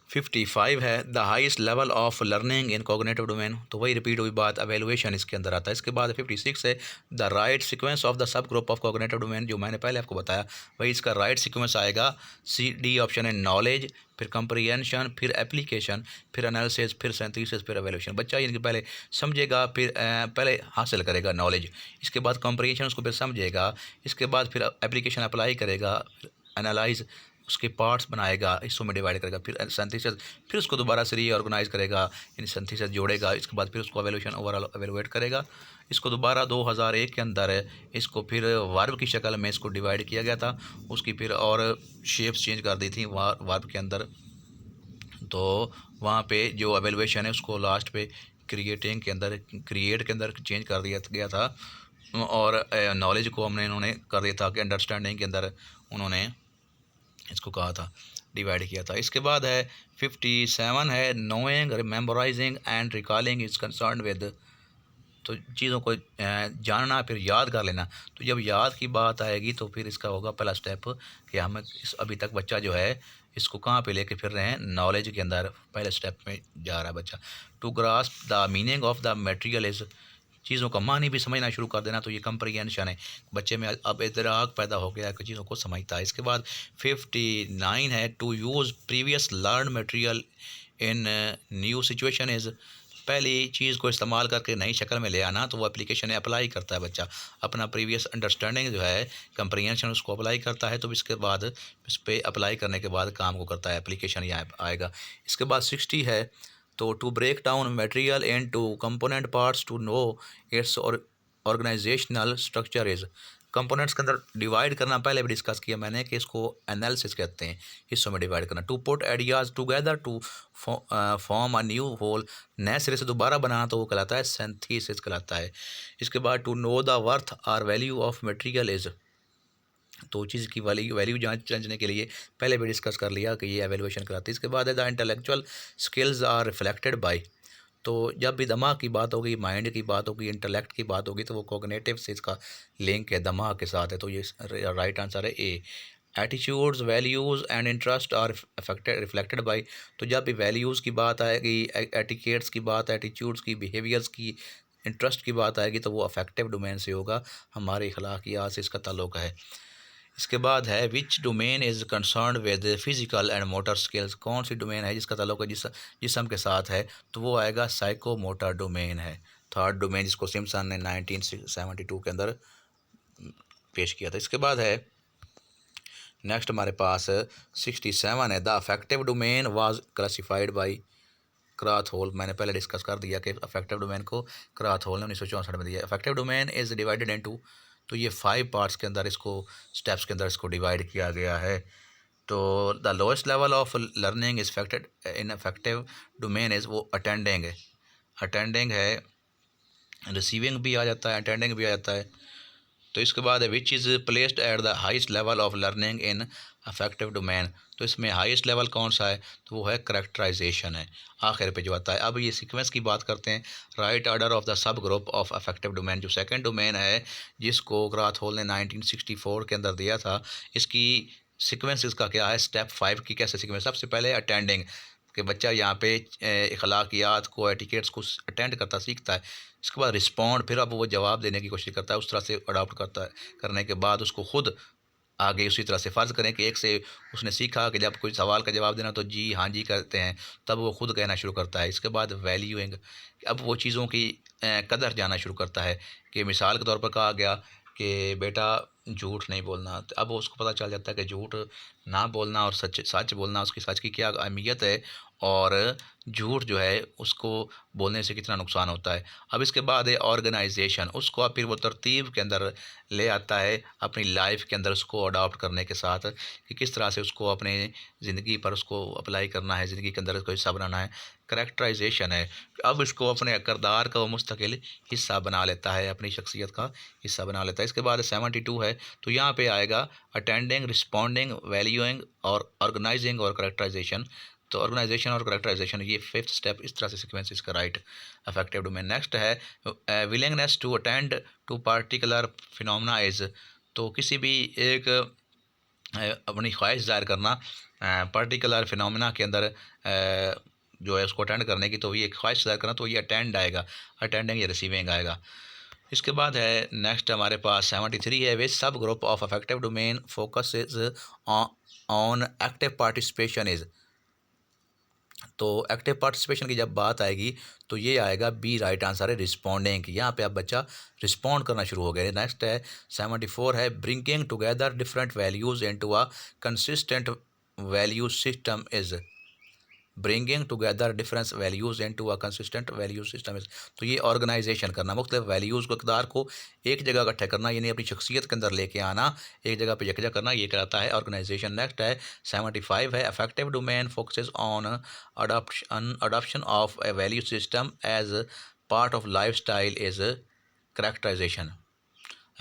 55 है the highest level of learning in cognitive domain. तो वही रिपीट हुई बात, एवेलुएशन इसके अंदर आता है। इसके बाद 56 है the right sequence of the sub group of cognitive domain. जो मैंने पहले आपको बताया वही इसका राइट सीक्वेंस आएगा। सी डी ऑप्शन है नॉलेज, फिर कंप्रीहेंशन, फिर एप्लीकेशन, फिर एनालिसिस, फिर सिंथेसिस, फिर एवेलुएशन। बच्चा इनके पहले समझेगा, फिर पहले हासिल करेगा नॉलेज, इसके बाद कंप्रीहेंशन उसको फिर समझेगा, इसके बाद फिर एप्लीकेशन अप्लाई करेगा, एनालाइज उसके पार्ट्स बनाएगा, हिस्सों में डिवाइड करेगा, फिर सिंथेसिस, फिर उसको दोबारा से रीऑर्गेनाइज करेगा, इन सिंथेसिस जोड़ेगा, इसके बाद फिर उसको एवेल्यूशन ओवरऑल एवेलुएट करेगा। इसको दोबारा 2001 के अंदर इसको फिर वर्ब की शक्ल में इसको डिवाइड किया गया था, उसकी फिर और शेप्स चेंज कर दी थी वर्ब के अंदर। तो वहाँ पे जो एवेलुएशन है उसको लास्ट पे क्रिएट के अंदर चेंज कर दिया गया था, और नॉलेज को इन्होंने कर दिया था कि अंडरस्टैंडिंग के अंदर उन्होंने इसको कहा था, डिवाइड किया था। इसके बाद है 57 है knowing, rememberizing and recalling is concern with. तो चीज़ों को जानना फिर याद कर लेना। तो जब याद की बात आएगी तो फिर इसका होगा पहला स्टेप कि हम अभी तक बच्चा जो है इसको कहाँ पे लेके फिर रहे हैं, नॉलेज के अंदर पहले स्टेप में जा रहा है बच्चा। To grasp the meaning of the material is, चीज़ों का मानी भी समझना शुरू कर देना। तो ये कंप्रीहेंशन है, बच्चे में अब इदराक पैदा हो गया कि चीज़ों को समझता है। इसके बाद 59 है to use previous learn material in new situation is. पहली चीज़ को इस्तेमाल करके नई शक्ल में ले आना, तो वो एप्लीकेशन अप्लाई करता है बच्चा, अपना प्रीवियस अंडरस्टैंडिंग जो है कंप्रीहेंशन उसको अप्लाई करता है। तो इसके बाद इस पर अप्लाई करने के बाद काम को करता है, एप्लीकेशन यहाँ आएगा। इसके बाद 60 है तो to break down material into component parts to know its और ऑर्गेनाइजेशनल स्ट्रक्चर इज़। कंपोनेंट्स के अंदर डिवाइड करना पहले भी डिस्कस किया मैंने कि इसको एनालिसिस कहते हैं, हिस्सों में डिवाइड करना। To put ideas together to form a new whole, नए सिरे से दोबारा बनाना, तो वो कहलाता है सिंथेसिस कहलाता है। इसके बाद to know the worth or value of material is. तो चीज़ की वैल्यू जांचने के लिए पहले भी डिस्कस कर लिया कि ये एवेल्युएशन कराती है। इसके बाद है the intellectual skills are reflected by. तो जब भी दिमाग की बात होगी, माइंड की बात होगी, इंटेलेक्ट की बात होगी, तो वो कॉग्निटिव से इसका लिंक है, दिमाग के साथ है। तो ये राइट आंसर है A. Attitudes, values and interest are affected reflected by. तो जब भी वैल्यूज़ की बात आएगी, एटिकेट्स की बात, एटीट्यूड्स की, बिहेवियर्स की, इंटरेस्ट की बात आएगी, तो वो अफेक्टिव डोमेन से होगा, हमारे अखलाकियात से इसका ताल्लुक़ है। इसके बाद है which domain is concern with physical and motor skills. कौन सी डोमेन है जिसका ताल्लुक़ है जिस्म के साथ है, तो वो आएगा साइको मोटर डोमेन है। थर्ड डोमेन जिसको सिम्पसन ने 1972 के अंदर पेश किया था। इसके बाद है नेक्स्ट हमारे पास 67 है the affective domain was classified by Krathwohl. मैंने पहले डिस्कस कर दिया कि अफेक्टिव डोमेन को क्राथहोल ने 1964 में दिया। Affective domain is divided into, तो ये 5 पार्ट्स के अंदर इसको स्टेप्स के अंदर इसको डिवाइड किया गया है। तो the lowest level of learning is affected in affective domain is, वो अटेंडिंग है। अटेंडिंग है, रिसीविंग भी आ जाता है, अटेंडिंग भी आ जाता है। तो इसके बाद है which is placed at the highest level of learning in affective domain. तो इसमें हाईएस्ट लेवल कौन सा है, तो वो है करेक्टराइजेशन है, आखिर पे जो आता है। अब ये सीक्वेंस की बात करते हैं, right order of the sub group of affective domain. जो सेकंड डोमेन है जिसको क्राथहोल ने 1964 के अंदर दिया था, इसकी सीक्वेंस इसका क्या है, स्टेप 5 की कैसे सीक्वेंस। सबसे पहले अटेंडिंग, कि बच्चा यहाँ पे अखलाकियात को, एटिकेट्स को अटेंड करता सीखता है। इसके बाद रिस्पॉन्ड, फिर अब वो जवाब देने की कोशिश करता है, उस तरह से अडॉप्ट करता है। करने के बाद उसको खुद आगे उसी तरह से फ़र्ज़ करें कि एक से उसने सीखा कि जब कोई सवाल का जवाब देना तो जी हाँ जी करते हैं, तब वो खुद कहना शुरू करता है। इसके बाद वैल्यूइंग, अब वो चीज़ों की कदर जाना शुरू करता है। कि मिसाल के तौर पर कहा गया कि बेटा झूठ नहीं बोलना, तो अब उसको पता चल जाता है कि झूठ ना बोलना और सच सच बोलना, उसकी सच की क्या अहमियत है और झूठ जो है उसको बोलने से कितना नुकसान होता है। अब इसके बाद है ऑर्गेनाइजेशन, उसको आप फिर वो तरतीब के अंदर ले आता है अपनी लाइफ के अंदर, उसको अडॉप्ट करने के साथ कि किस तरह से उसको अपने ज़िंदगी पर उसको अप्लाई करना है, ज़िंदगी के अंदर उसको हिस्सा बनाना है। करेक्टराइजेशन है, अब इसको अपने किरदार का वो मुस्तकिल हिस्सा बना लेता है, अपनी शख्सियत का हिस्सा बना लेता है। इसके बाद 72 है, तो यहाँ पे आएगा अटेंडिंग, रिस्पॉन्डिंग, वैल्यूइंग और ऑर्गेनाइजिंग और करेक्टराइजेशन। तो ऑर्गेनाइजेशन और करेक्टराइजेशन ये फिफ्थ स्टेप, इस तरह से सीक्वेंस इसका राइट अफेक्टिव डोमेन। नेक्स्ट है willingness to attend to particular phenomena is, तो किसी भी एक अपनी ख्वाहिश ज़ाहिर करना पर्टिकुलर फिनोमेना के अंदर जो है उसको अटेंड करने की, तो ये ख्वाहिश ज़ाहिर करना, तो ये अटेंड आएगा, अटेंडिंग या रिसीविंग आएगा। इसके बाद है नेक्स्ट हमारे पास 73 है, विच सब group of affective domain focus is on active participation is, तो एक्टिव पार्टिसिपेशन की जब बात आएगी तो ये आएगा बी, राइट आंसर है रिस्पॉन्डिंग। यहाँ पे अब बच्चा रिस्पॉन्ड करना शुरू हो गया। नेक्स्ट है 74 है, bringing together different values into a consistent value system is, bringing together difference values into a consistent value system is, तो ये ऑर्गेनाइजेशन करना, मुख्तलिफ वैल्यूज़ को, इक़दार को एक जगह इकट्ठा करना, यानी अपनी शख्सियत के अंदर लेके आना, एक जगह पे यकजा करना, ये कहलाता है ऑर्गेनाइजेशन। नेक्स्ट है 75 है, affective domain focuses on adoption of a value system as part of life style is characterization.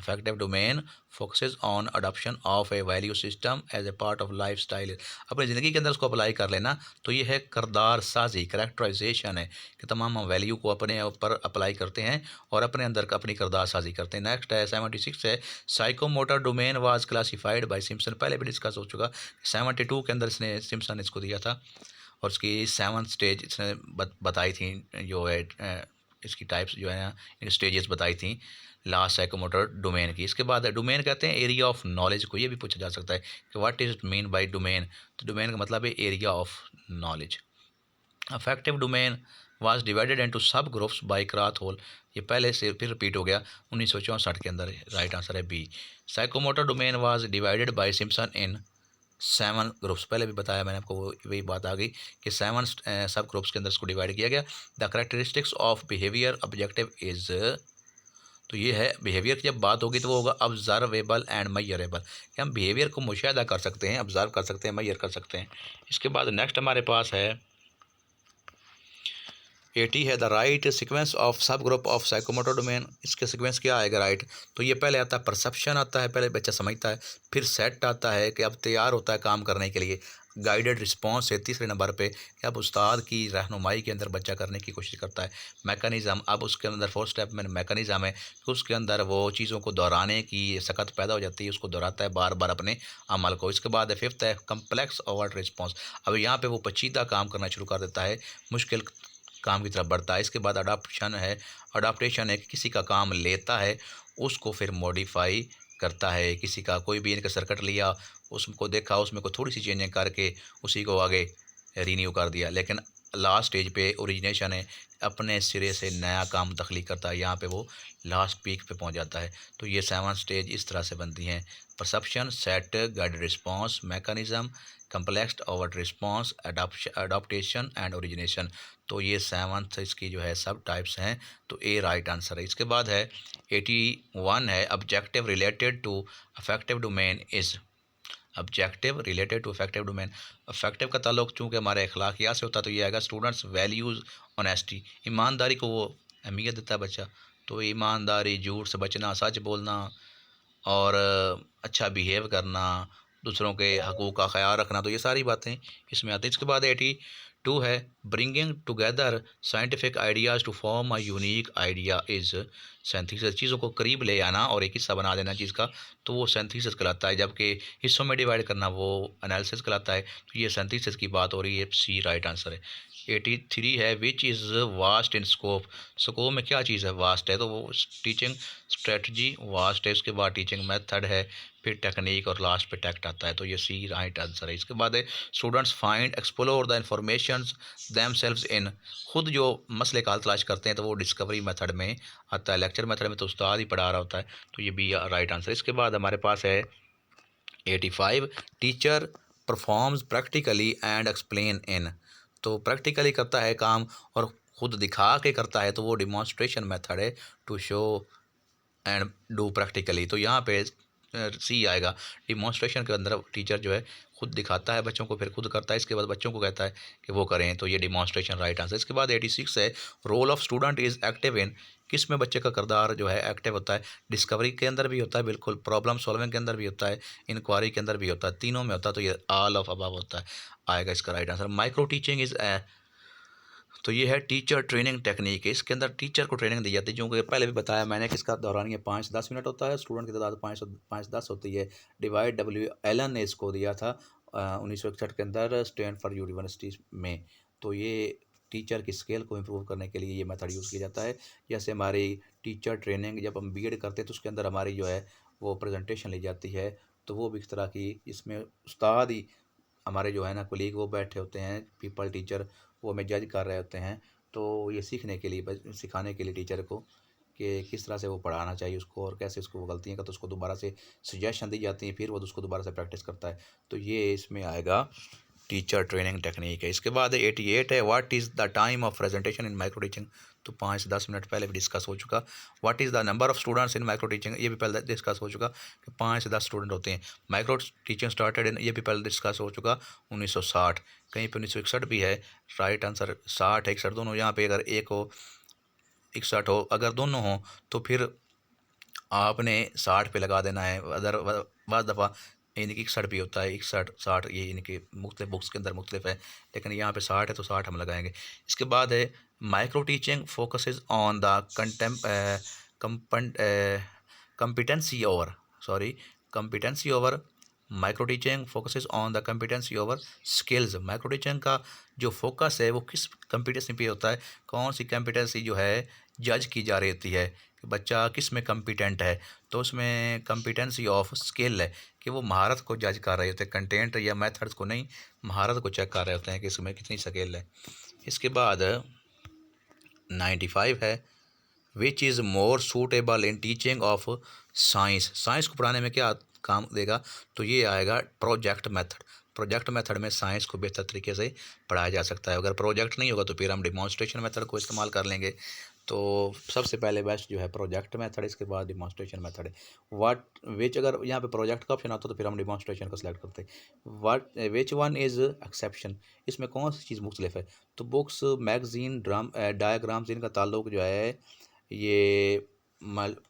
Affective domain focuses on adoption of a value system as a part of life style, अपनी ज़िंदगी के अंदर उसको apply कर लेना, तो ये है किरदार साजी, करेक्टराइजेशन है कि तमाम हम वैल्यू को अपने ऊपर अप्लाई करते हैं और अपने अंदर का अपनी किरदार साजी करते हैं। नेक्स्ट है 76 है, psychomotor domain was classified by Simpson, पहले भी डिस्कस हो चुका, 72 के अंदर इसने सिम्पसन इसको दिया था और उसकी 7 स्टेज इसने बताई थी, जो है इसकी टाइप्स जो है ना स्टेजेस बताई थी लास्ट साइकोमोटर डोमेन की। इसके बाद डोमेन कहते हैं एरिया ऑफ नॉलेज को, ये भी पूछा जा सकता है कि what is mean by domain, तो डोमेन का मतलब है area of knowledge. Affective domain was divided into subgroups by Krathwohl, ये पहले से फिर रिपीट हो गया 1964 के अंदर, राइट आंसर है B. Psychomotor domain was divided by Simpson in 7 groups, पहले भी बताया मैंने आपको, वही बात आ गई कि 7 सब ग्रुप्स के अंदर इसको डिवाइड किया गया। The characteristics of behaviour objective is, तो ये है बिहेवियर की जब बात होगी तो वो होगा ऑब्जर्वेबल एंड मैयरेबल, कि हम बिहेवियर को मुशाहिदा कर सकते हैं, ऑब्जर्व कर सकते हैं, मैयर कर सकते हैं। इसके बाद नेक्स्ट हमारे पास है 80 है, द राइट सीक्वेंस ऑफ सब ग्रुप ऑफ साइकोमोटर डोमेन, इसके सीक्वेंस क्या आएगा राइट, तो ये पहले आता है परसेप्शन आता है, पहले बच्चा समझता है, फिर सेट आता है कि अब तैयार होता है काम करने के लिए, गाइडेड रिस्पॉन्स है तीसरे नंबर पे कि अब उस्ताद की रहनुमाई के अंदर बच्चा करने की कोशिश करता है। मैकेनिज़्म, अब उसके अंदर फोर्थ स्टेप में मैकेनिज़्म है कि उसके अंदर वो चीज़ों को दोहराने की सकत पैदा हो जाती है, उसको दोहराता है बार बार अपने अमल को। इसके बाद है फिफ्थ है कम्प्लेक्स ओवर्ट रिस्पॉन्स, अब यहाँ पे वो पेचीदा काम करना शुरू कर देता है, मुश्किल काम की तरफ बढ़ता है। इसके बाद अडाप्शन है, अडाप्टेशन है कि किसी का काम लेता है उसको फिर मॉडिफाई करता है, किसी का कोई भी इनका सर्किट लिया उसको देखा उसमें को थोड़ी सी चेंजिंग करके उसी को आगे रीन्यू कर दिया, लेकिन लास्ट स्टेज पे ओरिजिनेशन है, अपने सिरे से नया काम तख्लीक करता है, यहाँ पे वो लास्ट पीक पे पहुँच जाता है। तो ये 7 स्टेज इस तरह से बनती हैं, perception, set, guided response, mechanism, complex overt response, adaptation and origination. तो ये 7 इसकी जो है सब टाइप्स हैं, तो ए राइट आंसर है। इसके बाद है 81 है, objective related to affective domain is, objective related to affective domain, affective का ताल्लुक चूँकि हमारे अखलाकियात से होता है, तो ये आएगा स्टूडेंट्स वैल्यूज़, ऑनेस्टी, ईमानदारी को वो अहमियत देता है बच्चा, तो ईमानदारी, झूठ से बचना, सच बोलना और अच्छा बिहेव करना, दूसरों के हकूक़ का ख्याल रखना, तो ये सारी बातें इसमें आती हैं। इसके बाद 82 है, bringing together scientific ideas to form a unique idea is synthesis, चीज़ों को करीब ले आना और एक हिस्सा बना देना चीज़ का, तो वो सिंथेसिस कहलाता है, जबकि हिस्सों में डिवाइड करना वो एनालिसिस कहलाता है। तो ये सिंथेसिस की बात हो रही है, सी राइट आंसर है। 83 है, which is vast in scope, scope में क्या चीज़ है, वास्ट है, तो वो टीचिंग स्ट्रेटजी वास्ट है, उसके बाद टीचिंग मेथड है, फिर टेक्निक और लास्ट पे टेक्ट आता है, तो ये सी राइट आंसर है। इसके बाद है students find explore the information themselves इन, खुद जो मसले का हल तलाश करते हैं तो वो डिस्कवरी मेथड में आता है, लेक्चर मेथड में तो उस्ताद ही पढ़ा रहा होता है, तो ये भी राइट आंसर। इसके बाद हमारे पास है 85, teacher performs practically and explain in, तो प्रैक्टिकली करता है काम और खुद दिखा के करता है तो वो डिमॉन्स्ट्रेशन मेथड है, to show and do practically. तो यहाँ पे सी आएगा। डिमॉन्स्ट्रेशन के अंदर टीचर जो है खुद दिखाता है बच्चों को, फिर खुद करता है, इसके बाद बच्चों को कहता है कि वो करें, तो ये डिमॉन्स्ट्रेशन राइट आंसर। इसके बाद 86 है, role of student is active in, किस में बच्चे का किरदार जो है एक्टिव होता है। डिस्कवरी के अंदर भी होता है बिल्कुल, प्रॉब्लम सॉल्विंग के अंदर भी होता है, इंक्वायरी के अंदर भी होता है, तीनों में होता है, तो ये ऑल ऑफ अबव होता है, आएगा इसका right answer. Micro teaching is तो ये है टीचर ट्रेनिंग टेक्निक। इसके अंदर टीचर को ट्रेनिंग दी जाती है, जो कि पहले भी बताया मैंने कि इसका दौरान ये 5 से 10 मिनट होता है, स्टूडेंट की तादाद 5 से 10 होती है। डिवाइड डब्ल्यू एलन ने इसको दिया था 1961 के अंदर स्टैनफोर्ड यूनिवर्सिटी में। तो ये टीचर की स्किल को इम्प्रूव करने के लिए ये मेथड यूज़ किया जाता है। जैसे हमारी टीचर ट्रेनिंग जब हम बीएड करते हैं तो उसके अंदर हमारी जो है वो प्रेजेंटेशन ली जाती है, तो वो भी इस तरह की, इसमें उस्ताद ही हमारे जो है ना कोलीग वो बैठे होते हैं, पीपल टीचर, वो हमें जज कर रहे होते हैं। तो ये सीखने के लिए सिखाने के लिए टीचर को कि किस तरह से वो पढ़ाना चाहिए उसको, और कैसे उसको वो गलतियाँ का तो उसको दोबारा से सजेशन दी जाती हैं, फिर वो उसको दोबारा से प्रैक्टिस करता है। तो ये इसमें आएगा टीचर ट्रेनिंग टेक्निक है। इसके बाद 88 है, what is the time of presentation in micro teaching. तो 5 से 10 मिनट पहले भी डिस्कस हो चुका। What is the number of students in micro teaching, ये भी पहले डिस्कस हो चुका कि 5 से 10 स्टूडेंट होते हैं। माइक्रो टीचिंग स्टार्टेड इन, ये भी पहले डिस्कस हो चुका 1960। कहीं पे 1961 भी है, राइट आंसर 60 है 61 दोनों। यहाँ पे अगर एक हो 61 हो, अगर दोनों हो तो फिर आपने 60 पे लगा देना है। अदर बाद दफ़ा इनकी 61 भी होता है, 61 60, ये इनके मुख्तलिफ बुक्स के अंदर मुख्तलिफ है, लेकिन यहाँ पे 60 है तो 60 हम लगाएंगे। इसके बाद है micro teaching focuses on the competency over, sorry competency over. Micro teaching focuses on the competency over skills. Micro teaching का जो फोकस है वो किस कंपिटेंसी पे होता है, कौन सी कंपिटेंसी जो है जज की जा रही होती है कि बच्चा किस में कम्पिटेंट है। तो उसमें कम्पिटेंसी ऑफ स्किल है कि वो महारत को जज कर रहे होते हैं, कंटेंट या मेथड्स को नहीं, महारत को चेक कर रहे होते हैं कि इसमें कितनी स्किल है। इसके बाद 95 है, which is more suitable in teaching of science. Science को पढ़ाने में क्या काम देगा, तो ये आएगा प्रोजेक्ट मेथड। प्रोजेक्ट मेथड में साइंस को बेहतर तरीके से पढ़ाया जा सकता है। अगर प्रोजेक्ट नहीं होगा तो फिर हम डिमॉन्स्ट्रेशन मेथड को इस्तेमाल कर लेंगे। तो सबसे पहले बेस्ट जो है प्रोजेक्ट मेथड, इसके बाद डिमॉन्स्ट्रेशन मेथड है। वाट विच, अगर यहाँ पे प्रोजेक्ट का ऑप्शन आता तो फिर हम डिमॉन्स्ट्रेशन को सिलेक्ट करते हैं। वाट विच वन इज़ एक्सेप्शन, इसमें कौन सी चीज़ मुख्तलिफ है। तो बुक्स, मैगजीन, डायग्राम्स, इनका ताल्लुक जो है ये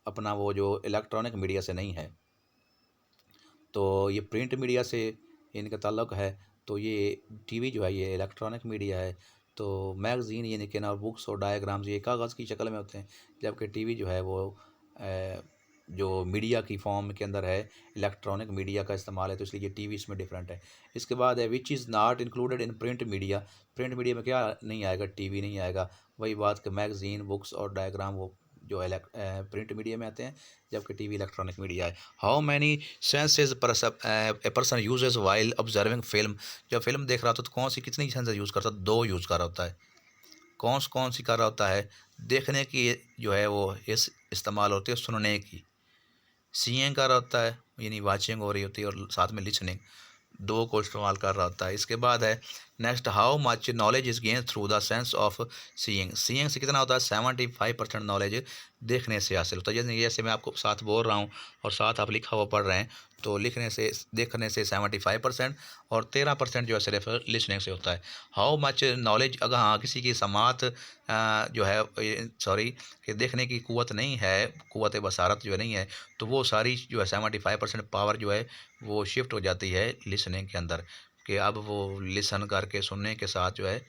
अपना वो जो इलेक्ट्रॉनिक मीडिया से नहीं है, तो ये प्रिंट मीडिया से इनका ताल्लुक है। तो ये टीवी जो है ये इलेक्ट्रॉनिक मीडिया है। तो मैगज़ीन यानी कि ना, बुक्स और डायग्राम्स ये कागज़ की शक्ल में होते हैं, जबकि टीवी जो है वो जो मीडिया की फॉर्म के अंदर है, इलेक्ट्रॉनिक मीडिया का इस्तेमाल है, तो इसलिए टीवी इसमें डिफरेंट है। इसके बाद है which is not included in print media. Print media में क्या नहीं आएगा, टीवी नहीं आएगा। वही बात कि मैगज़ीन, बुक्स और डायग्राम वो जो प्रिंट मीडिया में आते हैं, जबकि टीवी इलेक्ट्रॉनिक मीडिया है। How many senses a person uses while observing film. जब फिल्म देख रहा होता है तो कौन सी कितनी सेंसेस यूज़ करता है, 2 यूज़ कर रहा होता है। कौन सी कर रहा होता है, देखने की जो है वो इस इस्तेमाल होती है, सुनने की सीइंग कर रहा होता है, यानी वाचिंग हो रही होती है, और साथ में लिसनिंग, 2 को इस्तेमाल कर रहा होता है। इसके बाद है next, how much knowledge is gain through the sense of seeing. Seeing से कितना होता है, 75% नॉलेज देखने से हासिल होता है। जैसे मैं आपको साथ बोल रहा हूँ और साथ आप लिखा हुआ पढ़ रहे हैं, तो लिखने से देखने से 75% और 13% जो है सिर्फ लिसनिंग से होता है। हाउ मच नॉलेज, अगर हाँ किसी की समात जो है सॉरी कि देखने की कुव्वत नहीं है, कुव्वत बसारत जो है नहीं है, तो वो सारी जो है 75% पावर जो है वो शिफ्ट हो जाती है लिसनिंग के अंदर, कि अब वो लिसन करके सुनने के साथ जो है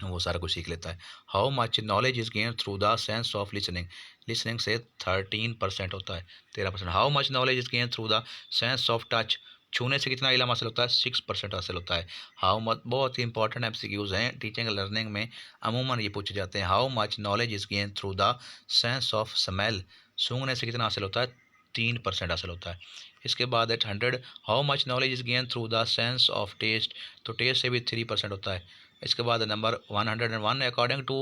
वो सारा कुछ सीख लेता है। How much knowledge is gain through the sense of listening. Listening से 13% होता है, 13%। How much knowledge is gain through the sense of touch. छूने से कितना इल्म हासिल होता है, 6% हासिल होता है। हाउ मच, बहुत ही इंपॉर्टेंट एमसीक्यूज़ हैं टीचिंग लर्निंग में, अमूमन ये पूछे जाते हैं। How much knowledge is gain through the sense of smell. सूंघने से कितना हासिल होता है, 3% हासिल होता है। इसके बाद 100, how much knowledge is gain through the sense of taste. तो टेस्ट से भी 3% होता है। इसके बाद number 101, according to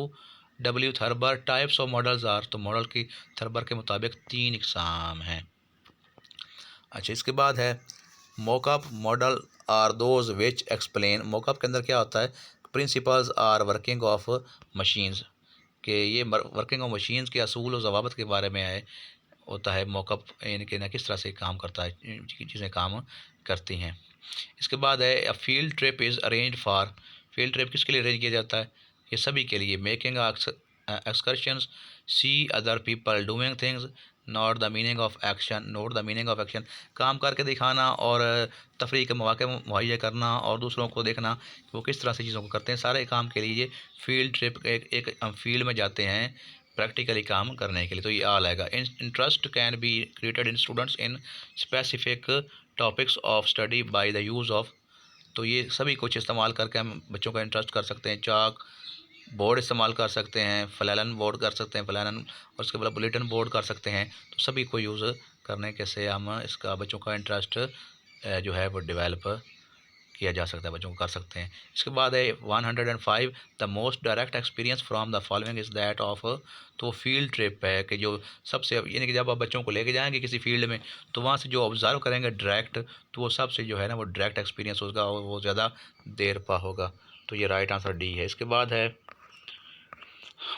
W Thurber types of models are. तो मॉडल की थर्बर के मुताबिक 3 इकसाम हैं। अच्छा, इसके बाद है mockup model are those which explain. Mockup के अंदर क्या होता है, principles are working of machines, कि ये वर्किंग ऑफ मशीन्स के असूल और ज़वाबित के बारे में है, होता है मौक़िफ़, इनके ना किस तरह से काम करता है, चीज़ें काम करती हैं। इसके बाद है a field trip is arrange for, field trip किसके लिए अरेंज किया जाता है? ये सभी के लिए। Making excursions, see other people doing things, not the meaning of action, note the meaning of action, काम करके दिखाना और तफरीह के मौके मुहैया करना और दूसरों को देखना कि वो किस तरह से चीज़ों को करते हैं। सारे काम के लिए फील्ड ट्रिप एक हम फील्ड में जाते हैं प्रैक्टिकली काम करने के लिए, तो ये ऑल आएगा। Interest can be created in students in specific topics of study by the use of, तो ये सभी कुछ इस्तेमाल करके हम बच्चों का इंटरेस्ट कर सकते हैं। चाक बोर्ड इस्तेमाल कर सकते हैं, फ्लैलन बोर्ड कर सकते हैं, फ्लैलन, और उसके बाद बुलेटिन बोर्ड कर सकते हैं। तो सभी को यूज़ करने के से हम इसका बच्चों का इंटरेस्ट जो है वो डेवलप किया जा सकता है, बच्चों को कर सकते हैं। इसके बाद है 105, the most direct experience from the following is that of, तो फील्ड ट्रिप है कि जो सबसे, यानी कि जब आप बच्चों को लेके जाएंगे किसी फील्ड में तो वहाँ से जो ऑब्ज़र्व करेंगे डायरेक्ट, तो वो सबसे जो है ना वो डायरेक्ट एक्सपीरियंस होगा और वो ज़्यादा देर पा होगा। तो ये राइट आंसर डी है। इसके बाद है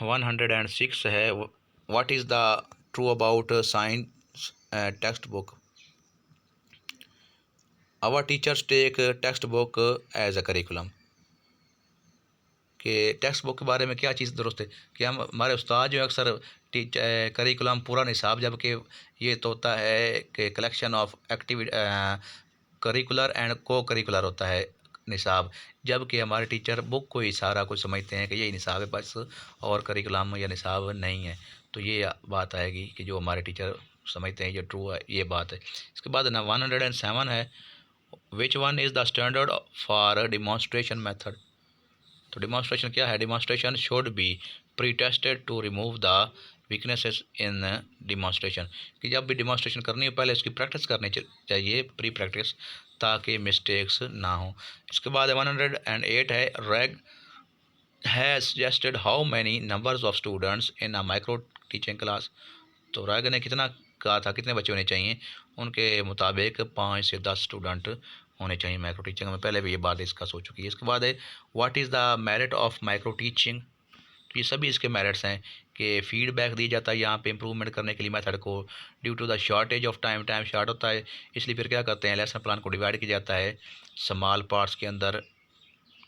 106 है, what is the true about science text book, our teachers take text book as a curriculum, कि टेक्स्ट बुक के बारे में क्या चीज़ दुरुस्त है कि हम हमारे उस्ताद जो अक्सर करिकुलम पूरा निसाब, जबकि ये तो होता है कि collection of activity curricular and को करिकुलर होता है निसाब, जबकि हमारे टीचर बुक को ही सारा कुछ समझते हैं कि यही निसाब है बस, और करिकुलम या निसाब नहीं है। तो ये बात आएगी कि जो हमारे टीचर समझते हैं ये ट्रू है, ये बात है। इसके बाद ना 107 है, which one is the standard for demonstration method, तो डिमॉन्स्ट्रेशन क्या है? Demonstration should be pre tested to remove the weaknesses in demonstration, कि जब भी डिमॉन्स्ट्रेशन करनी हो पहले उसकी प्रैक्टिस करनी चाहिए, प्री प्रैक्टिस, ताकि मिस्टेक्स ना हो। इसके बाद 108 है, rag has suggested how many numbers of students in a micro teaching class, तो रैग ने कितना कहा था, कितने बच्चे होने चाहिए? उनके मुताबिक 5 से 10 स्टूडेंट होने चाहिए माइक्रो टीचिंग में, पहले भी ये बात डिस्कस हो चुकी है। इसके बाद है what is the merit of micro teaching, तो ये सभी इसके मेरिट्स हैं कि फीडबैक दिया जाता है यहाँ पे इम्प्रूवमेंट करने के लिए मेथड को, due to the shortage of time, time short होता है इसलिए फिर क्या करते हैं लेसन प्लान को डिवाइड किया जाता है स्मॉल पार्ट्स के अंदर,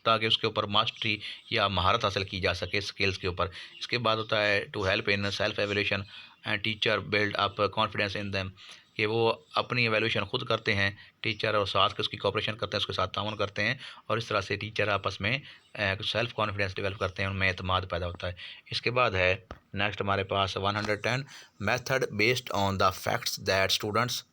ताकि उसके ऊपर मास्टरी या महारत हासिल की जा सके स्किल्स के ऊपर। इसके बाद होता है to help in self evaluation and teacher build up confidence in them, कि वो अपनी एवेल्यूशन खुद करते हैं टीचर, और साथ उसकी कॉपरेशन करते हैं, उसके साथ ताउन करते हैं, और इस तरह से टीचर आपस में सेल्फ कॉन्फिडेंस डेवलप करते हैं, उनमें एतमाद पैदा होता है। इसके बाद है नेक्स्ट हमारे पास 110, method based on the facts that students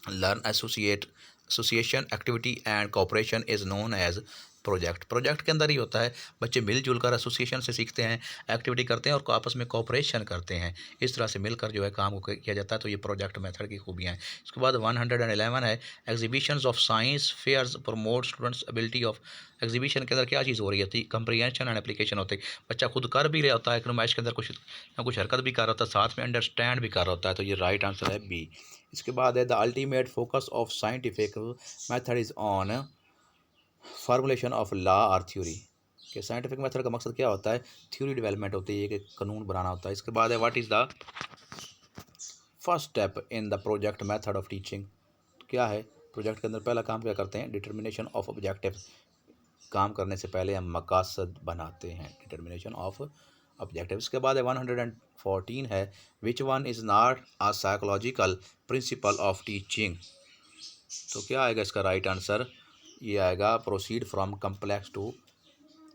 learn association activity and cooperation is known as project, project के अंदर ही होता है, बच्चे मिलजुल कर एसोसिएशन से सीखते हैं, एक्टिविटी करते हैं और आपस में कोऑपरेशन करते हैं, इस तरह से मिलकर जो है काम को किया जाता है। तो ये प्रोजेक्ट मेथड की खूबियाँ हैं। इसके बाद 111 है, exhibitions of science fairs promote students ability of, exhibition के अंदर क्या चीज़ हो रही होती है? कंप्रीहेंशन एंड एप्लीकेशन होती है, बच्चा खुद कर भी रहा होता है, नुमाइश के अंदर कुछ ना कुछ हरकत भी कर रहा होता है, साथ में अंडरस्टैंड भी कर रहा होता है। तो ये राइट आंसर है बी। इसके बाद है the ultimate focus of scientific method is on formulation of law और थ्योरी, कि साइंटिफिक मेथड का मकसद क्या होता है? थ्योरी डेवलपमेंट होती है, कि कानून बनाना होता है। इसके बाद है what is the first step in the project method of teaching, क्या है? प्रोजेक्ट के अंदर पहला काम क्या करते हैं? डिटर्मिनेशन ऑफ ऑब्जेक्टिव, काम करने से पहले हम मकासद बनाते हैं, डिटर्मिनेशन ऑफ ऑब्जेक्टिव। इसके बाद है 114 है, which one is not a psychological principle of teaching, तो क्या आएगा इसका राइट आंसर? ये आएगा proceed from complex to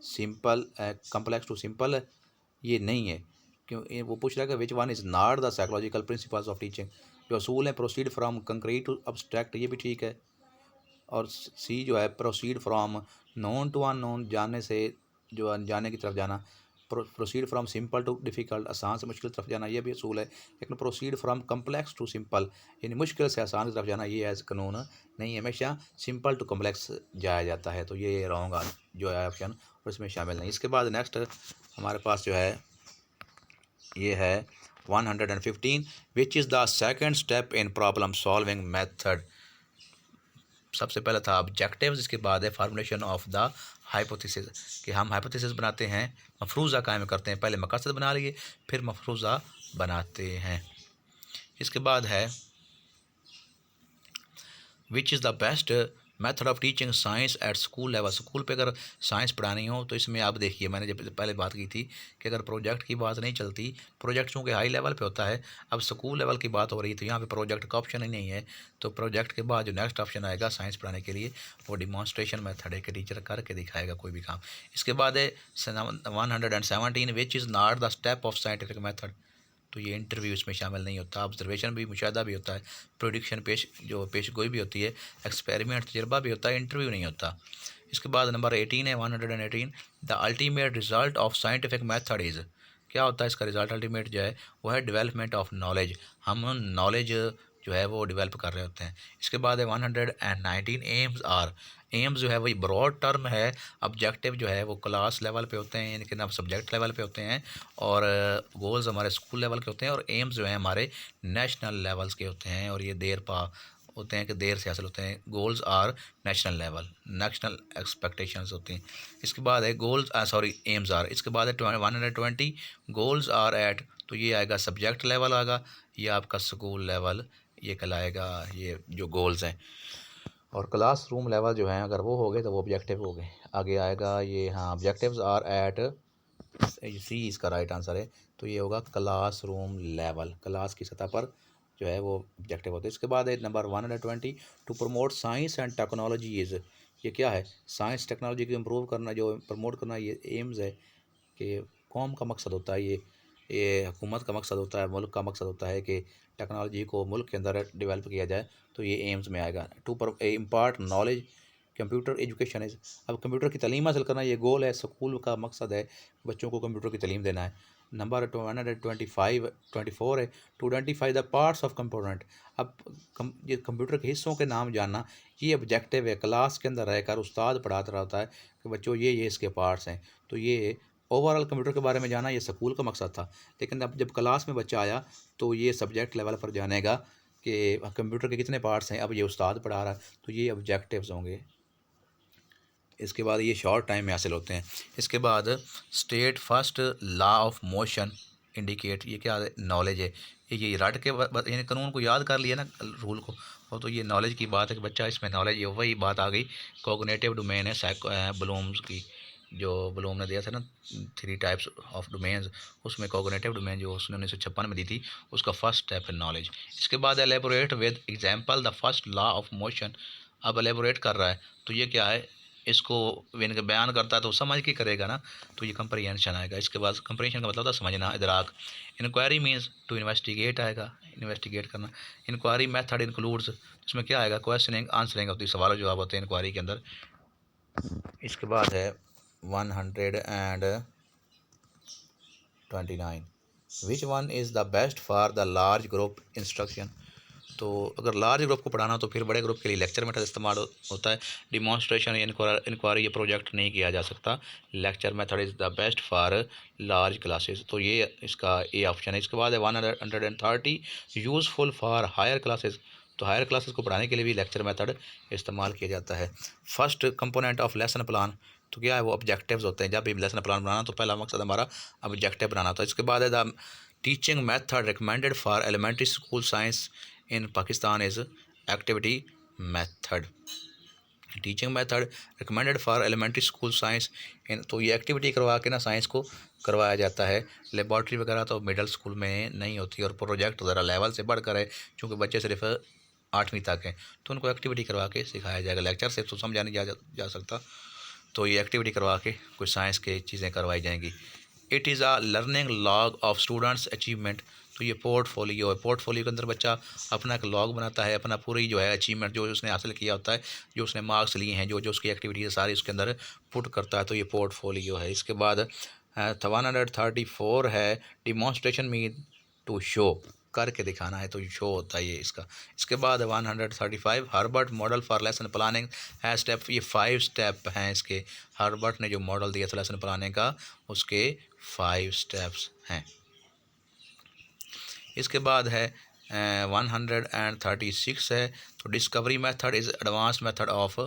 simple, complex to simple ये नहीं है, क्यों? वो पूछ रहा है कि which one is not the psychological principles of teaching, जो असूल हैं proceed from concrete to abstract, ये भी ठीक है, और सी जो है proceed from known to unknown, जानने से जो अनजाने की तरफ जाना, proceed from simple too difficult, आसान से मुश्किल तरफ जाना, ये भी असूल है। लेकिन proceed from complex to simple, यानी मुश्किल से आसान की तरफ जाना, ये एज कानून नहीं है, हमेशा सिंपल टू कम्प्लेक्स जाया जाता है। तो ये रॉन्ग जो है ऑप्शन, और इसमें शामिल नहीं। इसके बाद नेक्स्ट हमारे पास जो है ये है 115, which is the second step in problem solving method, सबसे पहला था ऑब्जेक्टिव्स, इसके बाद है फार्मूलेशन ऑफ द हाइपोथेसिस, कि हम हाइपोथेसिस बनाते हैं, मफरूज़ा कायम करते हैं। पहले मकसद बना लिए, फिर मफरूज़ा बनाते हैं। इसके बाद है which is the best method of teaching science at school level. School पे अगर साइंस पढ़ानी हो तो इसमें आप देखिए, मैंने जब पहले बात की थी कि अगर प्रोजेक्ट की बात नहीं चलती, प्रोजेक्ट चूँकि हाई लेवल पे होता है, अब स्कूल लेवल की बात हो रही है तो यहाँ पे प्रोजेक्ट का ऑप्शन ही नहीं है। तो प्रोजेक्ट के बाद जो नेक्स्ट ऑप्शन आएगा साइंस पढ़ाने के लिए, वो डिमॉन्स्ट्रेशन मेथड है कि टीचर करके दिखाएगा कोई भी काम। इसके बाद है 117 विच is not the step of scientific method. तो ये इंटरव्यू इसमें शामिल नहीं होता, ऑब्जर्वेशन भी, मुशाहदा भी होता है, प्रोडिक्शन पेश गोई भी होती है, एक्सपेरिमेंट तजर्बा भी होता है, इंटरव्यू नहीं होता। इसके बाद नंबर 18 है 118, the ultimate result of scientific method is. क्या होता है इसका रिजल्ट? अल्टीमेट जो है वो है डेवलपमेंट ऑफ नॉलेज, हम नॉलेज जो है वो डेवलप कर रहे होते हैं। इसके बाद है 119 एम्स आर। एम्स जो है वही ब्रॉड टर्म है, ऑब्जेक्टिव जो है वो क्लास लेवल पे होते हैं, लेकिन अब सब्जेक्ट लेवल पे होते हैं, और गोल्स हमारे स्कूल लेवल के होते हैं, और एम्स जो है हमारे नेशनल लेवल्स के होते हैं, और ये देर पा होते हैं कि देर से हासिल होते हैं। Goals are national level, national expectations होती हैं। इसके बाद है एम्स आर। इसके बाद है 120 गोल्स आर एट। तो ये आएगा सब्जेक्ट लेवल आएगा, ये आपका स्कूल लेवल ये कहलाएगा, ये जो गोल्स हैं। और क्लासरूम लेवल जो है अगर वो हो गए तो वो ऑब्जेक्टिव हो गए। आगे आएगा ये, हाँ, ऑब्जेक्टिव्स आर एट सी, इसका राइट आंसर है। तो ये होगा क्लासरूम लेवल, क्लास की सतह पर जो है वो ऑब्जेक्टिव होते हैं। इसके बाद है number 120, to promote science and technology is. ये क्या है? साइंस टेक्नोलॉजी को इम्प्रूव करना, जो प्रमोट करना, ये एम्स है कि कौम का मकसद होता है, ये हुकूमत का मकसद होता है, मुल्क का मकसद होता है कि टेक्नोलॉजी को मुल्क के अंदर डेवलप किया जाए। तो ये एम्स में आएगा। टू पर impart knowledge computer education is. अब कंप्यूटर की तालीम हासिल करना ये गोल है, स्कूल का मकसद है, बच्चों को कंप्यूटर की तालीम देना है। नंबर 124 है, to identify the parts of component. अब ये कंप्यूटर के हिस्सों के नाम जानना, ये ऑब्जेक्टिव है। क्लास के अंदर रहकर उस्ताद पढ़ाता रहता है कि बच्चों ये इसके पार्ट्स हैं। तो ये ओवरऑल कंप्यूटर के बारे में जाना ये स्कूल का मकसद था, लेकिन अब जब क्लास में बच्चा आया तो ये सब्जेक्ट लेवल पर जानेगा कि कंप्यूटर के कितने पार्ट्स हैं, अब ये उस्ताद पढ़ा रहा है, तो ये ऑब्जेक्टिव्स होंगे। इसके बाद ये शॉर्ट टाइम में हासिल होते हैं। इसके बाद state first law of motion indicate, ये क्या है? नॉलेज है। ये रट के यानी कानून को याद कर लिया ना, रूल को, और तो ये नॉलेज की बात है कि बच्चा इसमें नॉलेज, ये वही बात आ गई। कोग्निटिव डोमेन है ब्लूम्स की, जो ब्लूम ने दिया था ना 3 टाइप्स ऑफ डोमेन्स, उसमें कोग्निटिव डोमेन जो उसने 1956 में दी थी, उसका फर्स्ट स्टेप है नॉलेज। इसके बाद elaborate with example the first law of motion. अब एलेबोरेट कर रहा है तो ये क्या है? इसको इनके बयान करता है तो समझ के करेगा ना, तो ये कंप्रीहेंशन आएगा। इसके बाद कंप्रीहेंशन का मतलब होता है समझना, इदराक। इंक्वायरी मीन्स टू इन्वेस्टिगेट आएगा, इन्वेस्टिगेट करना। इंक्वायरी मेथड इंक्लूड्स, इसमें क्या आएगा? क्वेश्चनिंग आंसरिंग होती है, सवाल जवाब होते हैं इंक्वायरी के अंदर। इसके बाद है 129, विच one is the best for the large group instruction. तो अगर लार्ज ग्रुप को पढ़ाना तो फिर बड़े ग्रुप के लिए लेक्चर मेथड इस्तेमाल होता है। डिमॉन्स्ट्रेशन या इंक्वायरी ये प्रोजेक्ट नहीं किया जा सकता। Lecture method is the best for large classes, तो ये इसका ए ऑप्शन है। इसके बाद है 130, यूज़फुल फॉर हायर क्लासेस। तो हायर क्लासेस को पढ़ाने के लिए भी लेक्चर मेथड इस्तेमाल किया जाता है। First component of lesson plan, तो क्या है? वो ऑब्जेक्टिव्स होते हैं। जब भी लेसन प्लान बनाना तो पहला मकसद हमारा ऑब्जेक्टिव बनाना था। इसके बाद है the teaching method recommended for elementary school science in Pakistan is activity method. Teaching method recommended for elementary school science in, तो ये एक्टिविटी करवा के ना साइंस को करवाया जाता है। लेबॉर्ट्री वगैरह तो मिडिल स्कूल में नहीं होती, और प्रोजेक्ट ज़रा लेवल से बढ़कर है, क्योंकि बच्चे सिर्फ 8वीं तक हैं, तो उनको एक्टिविटी करवा के सिखाया जाएगा। लेक्चर से तो समझा नहीं जा सकता, तो ये एक्टिविटी करवा के कुछ साइंस के चीज़ें करवाई जाएंगी। It is a learning log of students achievement. तो ये पोर्टफोलियो है। पोर्टफोलियो के अंदर बच्चा अपना एक लॉग बनाता है, अपना पूरी जो है अचीवमेंट जो उसने हासिल किया होता है, जो उसने मार्क्स लिए हैं, जो जो उसकी एक्टिविटीज सारी उसके अंदर पुट करता है, तो ये पोर्टफोलियो है। इसके बाद 134 है डिमॉन्स्ट्रेशन मीन टू शो, करके दिखाना है, तो शो होता है ये इसका। इसके बाद 135 Herbert model for lesson planning है स्टेप, ये 5 स्टेप हैं इसके। हर्बर्ट ने जो मॉडल दिया था लेसन प्लानिंग का, उसके 5 स्टेप्स हैं। इसके बाद है 136 है। तो discovery method is advance method of,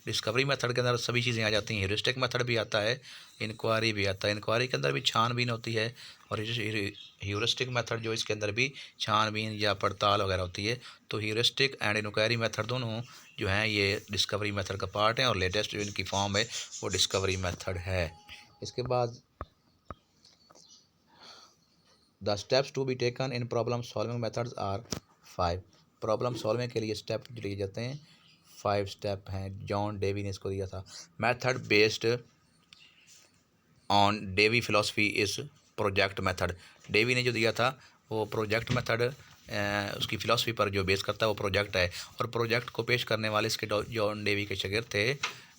discovery method के अंदर सभी चीज़ें आ जाती हैं। ह्यूरिस्टिक मेथड भी आता है, इंक्वायरी भी आता है। इंक्वायरी के अंदर भी छानबीन होती है, और ह्यूरिस्टिक मेथड जो इसके अंदर भी छानबीन या पड़ताल वगैरह होती है। तो ह्यूरिस्टिक एंड इंक्वायरी मेथड दोनों जो हैं ये डिस्कवरी मेथड का पार्ट है, और लेटेस्ट जो इनकी फॉर्म है वो डिस्कवरी मेथड है। इसके बाद the steps to be taken in problem solving methods are 5। Problem solving के लिए स्टेप जो लिए जाते हैं 5 स्टेप हैं। जॉन डेवी ने इसको दिया था। Method based on Dewey philosophy is project method. Dewey ने जो दिया था वो प्रोजेक्ट मेथड उसकी फ़िलासफ़ी पर जो बेस करता है वो प्रोजेक्ट है। और प्रोजेक्ट को पेश करने वाले इसके जॉन डेवी के शागिर्द थे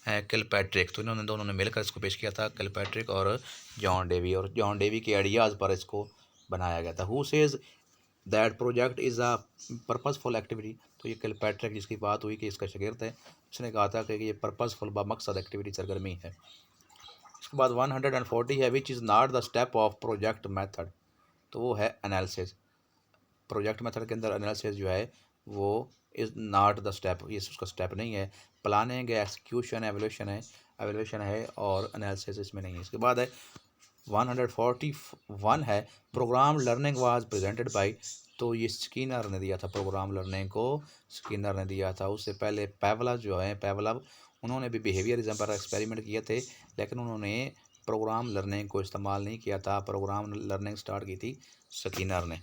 किलपैट्रिक। तो इन्होंने दोनों ने मिलकर इसको पेश किया था, किलपैट्रिक और जॉन डेवी। और जॉन डेवी के आइडियाज़ पर इसको बनाया गया था। Who says that project is a purposeful activity. तो ये किलपैट्रिक जिसकी बात हुई कि इसका शागिर्द है, उसने कहा था कि ये पर्पसफुल बामकसद एक्टिविटी सरगर्मी है। इसके बाद 140 है which is not the step of project method. तो वो है एनालिसिस। प्रोजेक्ट मेथड के अंदर एनालिसिस जो है वो इज़ नॉट द स्टेप, ये उसका स्टेप नहीं है। प्लानिंग है, एक्सिक्यूशन एवेल्यूशन है, और एनालिसिस इसमें नहीं है। इसके बाद है 141 है programme learning was presented by. तो ये स्किनर ने दिया था, प्रोग्राम लर्निंग को स्किनर ने दिया था। उससे पहले पेवलव जो है, पेवलव उन्होंने भी बिहेवियरिज्म पर एक्सपेरिमेंट किए थे, लेकिन उन्होंने प्रोग्राम लर्निंग को इस्तेमाल नहीं किया था। प्रोग्राम लर्निंग स्टार्ट की थी स्किनर ने।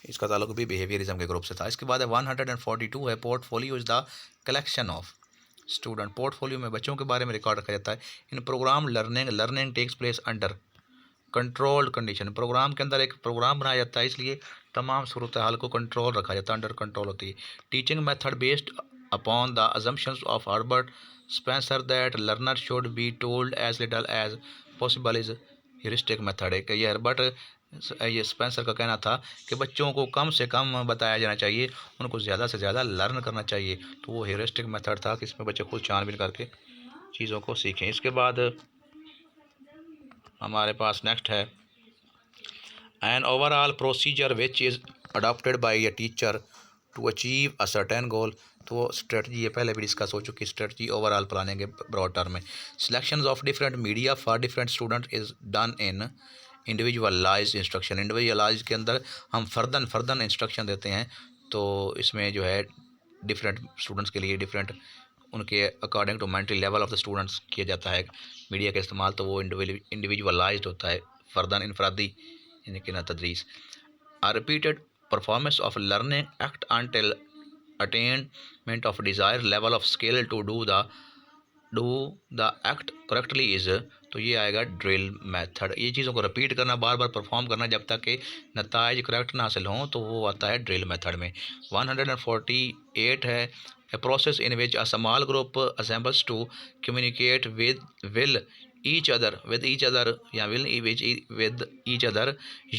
इसका ताल्लुक भी बिहेवियरिज्म के ग्रुप से था। इसके बाद है 142 है portfolio is the collection of student. Portfolio में बच्चों के बारे में रिकॉर्ड रखा जाता है। In programme learning takes place under controlled condition. Programme के अंदर एक प्रोग्राम बनाया जाता है, इसलिए तमाम सूरत हाल को कंट्रोल रखा जाता है, अंडर कंट्रोल होती है। Teaching method based upon the assumptions of Herbert Spencer that learner should be told as little as possible is heuristic method है। कि ये हर्बर्ट ये स्पेंसर का कहना था कि बच्चों को कम से कम बताया जाना चाहिए, उनको ज़्यादा से ज़्यादा लर्न करना चाहिए। तो वो ह्यूरिस्टिक मेथड था कि इसमें बच्चे खुद छानबीन करके चीज़ों को सीखें। इसके बाद हमारे पास नेक्स्ट है an overall procedure which is adopted by a teacher to achieve a certain goal. तो स्ट्रेटजी ये पहले भी डिस्कस हो चुकी। स्ट्रेटजी ओवरऑल प्लानिंग के ब्रॉड टर्म में selection of different media for different student is done in individualise instruction. Individualise के अंदर हम फर्दन इंस्ट्रक्शन देते हैं। तो इसमें जो है डिफरेंट स्टूडेंट्स के लिए डिफरेंट उनके according to mental level of the students किया जाता है मीडिया का इस्तेमाल। तो वो इंडिविजुअलाइज्ड होता है, फर्दन इनफरादी यानी कि ना तदरीस। A repeated performance of learning act until attainment of desire level of skill to do the act correctly is. तो ये आएगा ड्रिल मेथड। ये चीज़ों को रिपीट करना, बार बार परफॉर्म करना जब तक कि नताइज करेक्ट ना हासिल हों, तो वो आता है ड्रिल मेथड में। 148 है a process in which a small group assembles to communicate with each other with each other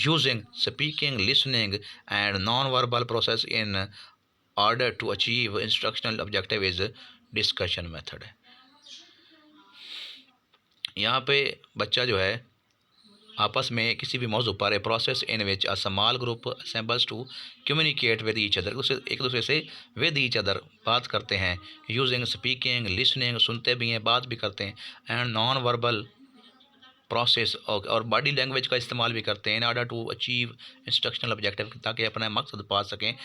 using speaking, listening and non-verbal process in order to achieve instructional objective is discussion method है। यहाँ पे बच्चा जो है आपस में किसी भी मौजू पर a process in which a small group assembles to communicate with each other, उससे एक दूसरे से विद ईच अदर बात करते हैं। यूजिंग स्पीकिंग, लिसनिंग, सुनते भी हैं, बात भी करते हैं, एंड नॉन वर्बल प्रोसेस और बॉडी लैंग्वेज का इस्तेमाल भी करते हैं in order to achieve instructional objective, ताकि अपना मकसद पा सकें।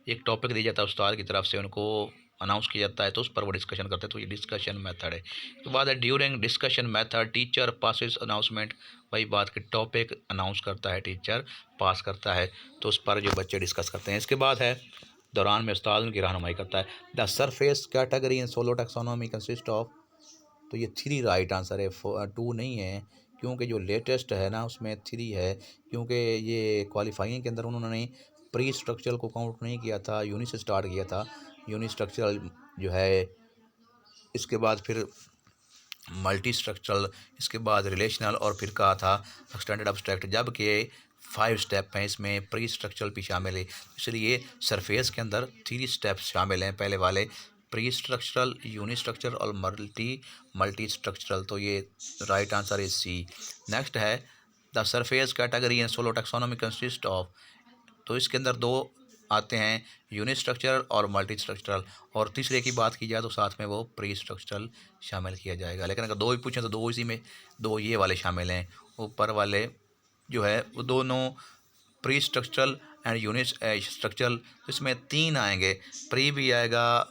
एक टॉपिक दिया जाता है उस्ताद की तरफ से, उनको अनाउंस किया जाता है, तो उस पर वो डिस्कशन करते हैं। तो ये डिस्कशन मेथड है। उसके बाद है during discussion method teacher passes announcement. वही बात कि टॉपिक अनाउंस करता है, टीचर पास करता है, तो उस पर जो बच्चे डिस्कस करते हैं। इसके बाद है दौरान में उस्ताद उनकी रहनुमाई करता है। The surface category in SOLO taxonomy consist of. तो ये 3 राइट आंसर है, 2 नहीं है, क्योंकि जो लेटेस्ट है ना उसमें 3 है, क्योंकि ये क्वालिफाइंग के अंदर उन्होंने प्री स्ट्रक्चरल को काउंट नहीं किया था, यूनि से स्टार्ट किया था। यूनि स्ट्रक्चरल जो है, इसके बाद फिर मल्टी स्ट्रक्चरल, इसके बाद रिलेशनल, और फिर कहा था एक्सटेंडेड अब्स्ट्रैक्ट। जबकि 5 स्टेप हैं, इसमें प्री स्ट्रक्चरल भी शामिल है, इसलिए सरफेस के अंदर 3 स्टेप्स शामिल हैं। पहले वाले प्री स्ट्रक्चरल, यूनि स्ट्रक्चरल और मल्टी स्ट्रक्चरल। तो ये right answer is C. Next है the surface category in SOLO taxonomy consist of. तो इसके अंदर दो आते हैं, यूनिट स्ट्रक्चरल और मल्टी स्ट्रक्चरल, और तीसरे की बात की जाए तो साथ में वो प्री स्ट्रक्चरल शामिल किया जाएगा। लेकिन अगर दो ही पूछें तो दो इसी में, दो ये वाले शामिल हैं। ऊपर वाले जो है वो दोनों pre structural and unit structural, तो इसमें तीन आएंगे, प्री भी आएगा।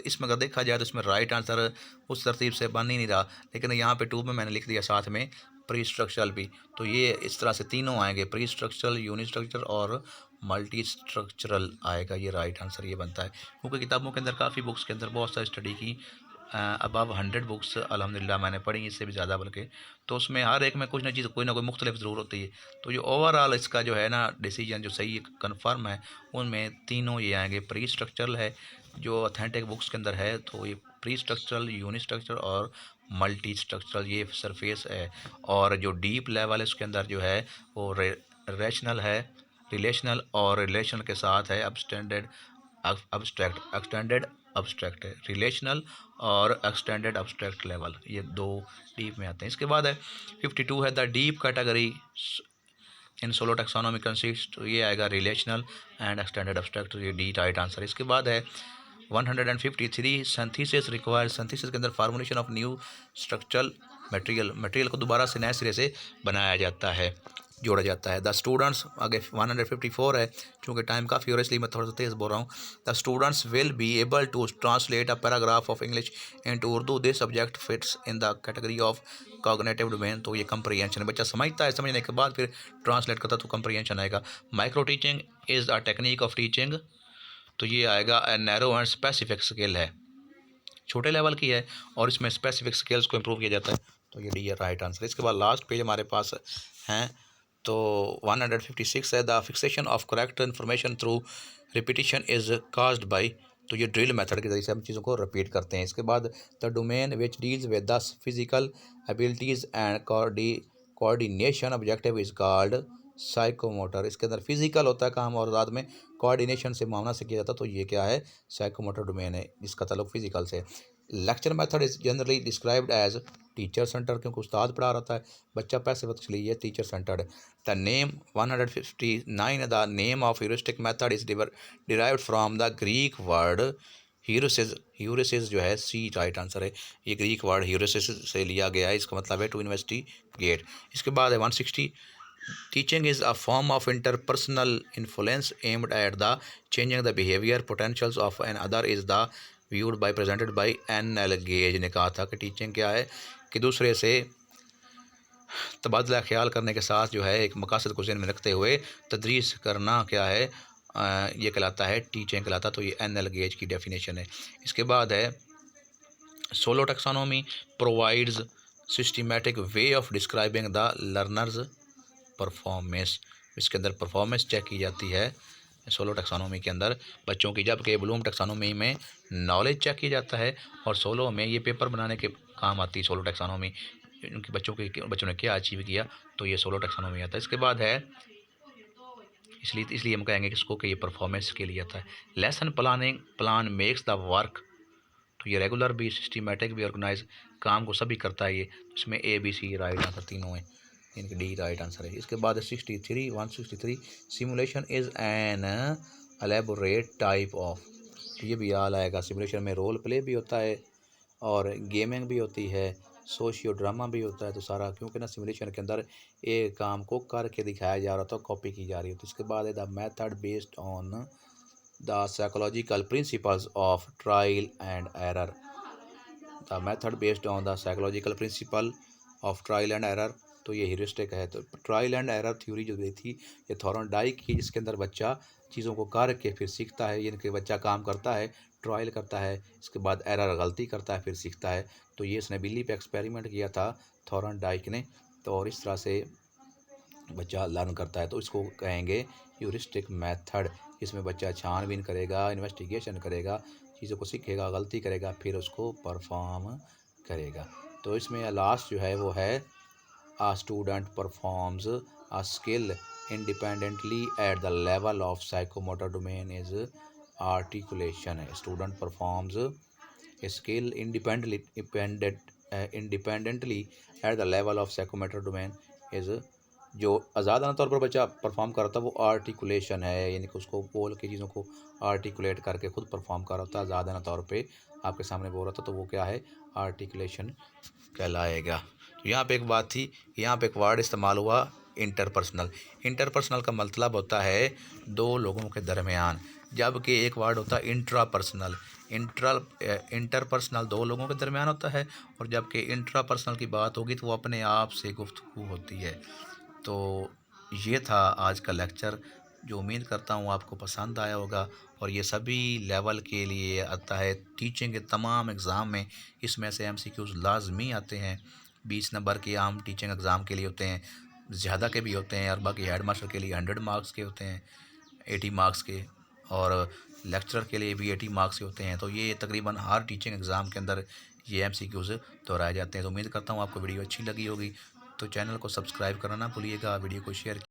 इसमें अगर देखा जाए तो इसमें राइट आंसर उस तरतीब से बन ही नहीं रहा, लेकिन यहाँ पे 2 में मैंने लिख दिया साथ में प्री स्ट्रक्चरल भी। तो ये इस तरह से तीनों आएंगे, प्री स्ट्रक्चरल, यूनिट स्ट्रक्चरल और मल्टी स्ट्रक्चरल आएगा। ये राइट आंसर ये बनता है, क्योंकि किताबों के अंदर काफ़ी बुक्स के अंदर बहुत सारी स्टडी की, अबव 100 बुक्स अल्हम्दुलिल्लाह मैंने पढ़ी, इससे भी ज़्यादा बल्कि। तो उसमें हर एक में कुछ ना चीज़, कोई ना कोई मुख्तलिफ ज़रूर होती है। तो ये ओवरऑल इसका जो है ना डिसीजन जो सही कन्फर्म है, उनमें तीनों ये आएंगे। प्री स्ट्रक्चरल है जो ऑथेंटिक बुक्स के अंदर है, तो ये प्री स्ट्रक्चरल, यूनिट स्ट्रक्चरल और मल्टी स्ट्रक्चरल ये सरफेस है। और जो डीप लेवल है उसके अंदर जो है वो रेशनल है, रिलेशनल, और रिलेशनल के साथ है अबस्टेंडेड एक्सटेंडेड अब्स्ट्रैक्ट है, रिलेशनल और एक्सटेंडेड अब्स्ट्रैक्ट लेवल, ये दो डीप में आते हैं। इसके बाद है 52 है the deep category in SOLO taxonomy consist, तो ये आएगा रिलेशनल एंड एक्सटेंडेड अब्स्ट्रैक्ट, ये डी राइट आंसर। इसके बाद है 153 सिंथेसिस रिक्वायर्ड, सिंथेसिस के अंदर formulation of new structural material, material को दोबारा से नए सिरे से बनाया जाता है, जोड़ा जाता है। द स्टूडेंट्स आगे 154 है, चूँकि टाइम काफ़ी हो रहा है इसलिए मैं थोड़ा सा तेज़ बोल रहा हूँ। The students will be able to translate a paragraph of English into Urdu, this subject fits in the category of cognitive domain, तो ये कंप्रीहेंशन है, बच्चा समझता है, समझने के बाद फिर ट्रांसलेट करता तो कंप्रीहेंशन आएगा। Micro teaching is a technique of teaching, तो ये आएगा a narrow and specific skill है, छोटे लेवल की है और इसमें स्पेसिफिक स्किल्स को इम्प्रूव किया जाता है, तो ये डी है राइट आंसर। इसके बाद लास्ट पेज हमारे पास हैं, तो 156 है the fixation of correct information through repetition is caused by, तो ये ड्रिल मेथड के जरिए से हम चीज़ों को रिपीट करते हैं। इसके बाद the domain which deals with the physical abilities and coordination objective is called psychomotor, इसके अंदर फिजिकल होता है काम और साथ में कोऑर्डिनेशन से मामला से किया जाता है, तो ये क्या है, साइकोमोटर डोमेन है, इसका ताल्लुक फिजिकल से। Lecture method is generally described as teacher centre, क्योंकि उस्ताद पढ़ा रहता है, बच्चा पैसे वक्त लिए teacher centred. The name 159 the name of heuristic method is derived from the Greek word heurisis, heurisis जो है सी राइट आंसर है, ये ग्रीक वर्ड ह्यूरिसिस से लिया गया है, इसका मतलब है टू इन्वेस्टिगेट। इसके बाद है 160 teaching is a form of interpersonal influence aimed at the changing the behavior potentials of an other is the viewed by presented by N.L. Gage ने कहा था कि टीचिंग क्या है कि दूसरे से तबादला ख्याल करने के साथ जो है एक मकसद को ज़हन में रखते हुए तदरीस करना क्या है, ये कहलाता है टीचिंग कहलाता, तो ये N.L. गेज की डेफिनेशन है। इसके बाद है solo taxonomy provides systematic way of describing the learners performance, इसके अंदर परफॉर्मेंस चेक की जाती है सोलो टैक्सोनॉमी के अंदर बच्चों की, जबकि ब्लूम टैक्सोनॉमी में नॉलेज चेक किया जाता है और सोलो में ये पेपर बनाने के काम आती है सोलो टैक्सोनॉमी, उनके बच्चों ने क्या अचीव किया, तो ये सोलो टैक्सोनॉमी आता है। इसके बाद है इसलिए हम कहेंगे कि इसको कि ये परफॉर्मेंस के लिए आता है। Lesson plan makes the work, तो ये रेगुलर भी, सिस्टमेटिक भी, ऑर्गेनाइज, काम को सभी करता है ये, इसमें A B C right answer तीनों हैं, इनकी डी राइट आंसर है। इसके बाद 163 simulation is an elaborate type of, तो ये भी याद आएगा, सिमुलेशन में रोल प्ले भी होता है और गेमिंग भी होती है, सोशियो ड्रामा भी होता है, तो सारा क्योंकि ना सिमुलेशन के अंदर एक काम को करके दिखाया जा रहा था, कॉपी की जा रही होती। इसके बाद है the method based on the psychological principles of trial and error, the method based on the psychological principle of trial and error, तो ये ह्यूरिस्टिक है। तो ट्रायल एंड एरर थ्योरी जो दी थी ये थॉर्नडाइक की, जिसके अंदर बच्चा चीज़ों को करके फिर सीखता है, यानी कि बच्चा काम करता है, ट्रायल करता है, इसके बाद एरर गलती करता है, फिर सीखता है, तो ये इसने बिल्ली पे एक्सपेरिमेंट किया था थॉर्नडाइक ने, तो और इस तरह से बच्चा लर्न करता है, तो इसको कहेंगे ह्यूरिस्टिक मेथड। इसमें बच्चा छानबीन करेगा, इन्वेस्टिगेशन करेगा, चीज़ों को सीखेगा, गलती करेगा, फिर उसको परफॉर्म करेगा। तो इसमें लास्ट जो है वो है a student performs a skill independently at the level of psychomotor domain is articulation है, student performs a skill independently at the level of psychomotor domain is जो आज़ादाना तौर पर बच्चा परफॉर्म कर रहा होता है वो आर्टिकुलेशन है, यानी कि उसको बोल के चीज़ों को आर्टिकुलेट करके खुद परफॉर्म कर रहा होता है। आज़ादाना तौर पे आपके सामने बोल रहा था तो वो क्या है, आर्टिकुलेशन कहलाएगा। तो यहाँ पे एक बात थी, यहाँ पे एक वर्ड इस्तेमाल हुआ इंटरपर्सनल। इंटरपर्सनल का मतलब होता है दो लोगों के दरमियान, जबकि एक वर्ड होता है इंट्रापर्सनल। इंटरपर्सनल दो लोगों के दरमियान होता है, और जबकि इंट्रापर्सनल की बात होगी तो वो अपने आप से गुफ्तगू होती है। तो ये था आज का लेक्चर, जो उम्मीद करता हूँ आपको पसंद आया होगा, और ये सभी लेवल के लिए आता है। टीचिंग के तमाम एग्ज़ाम में इसमें से एमसीक्यूज़ लाजमी आते हैं। 20 नंबर के आम टीचिंग एग्ज़ाम के लिए होते हैं, ज़्यादा के भी होते हैं, और बाकी हेड मास्टर के लिए 100 मार्क्स के होते हैं, 80 मार्क्स के, और लेक्चरर के लिए भी 80 मार्क्स के होते हैं। तो ये तकरीबन हर टीचिंग एग्ज़ाम के अंदर ये एमसीक्यूज़ दोहराए जाते हैं। तो उम्मीद करता हूँ आपको वीडियो अच्छी लगी होगी। तो चैनल को सब्सक्राइब करना ना भूलिएगा, वीडियो को शेयर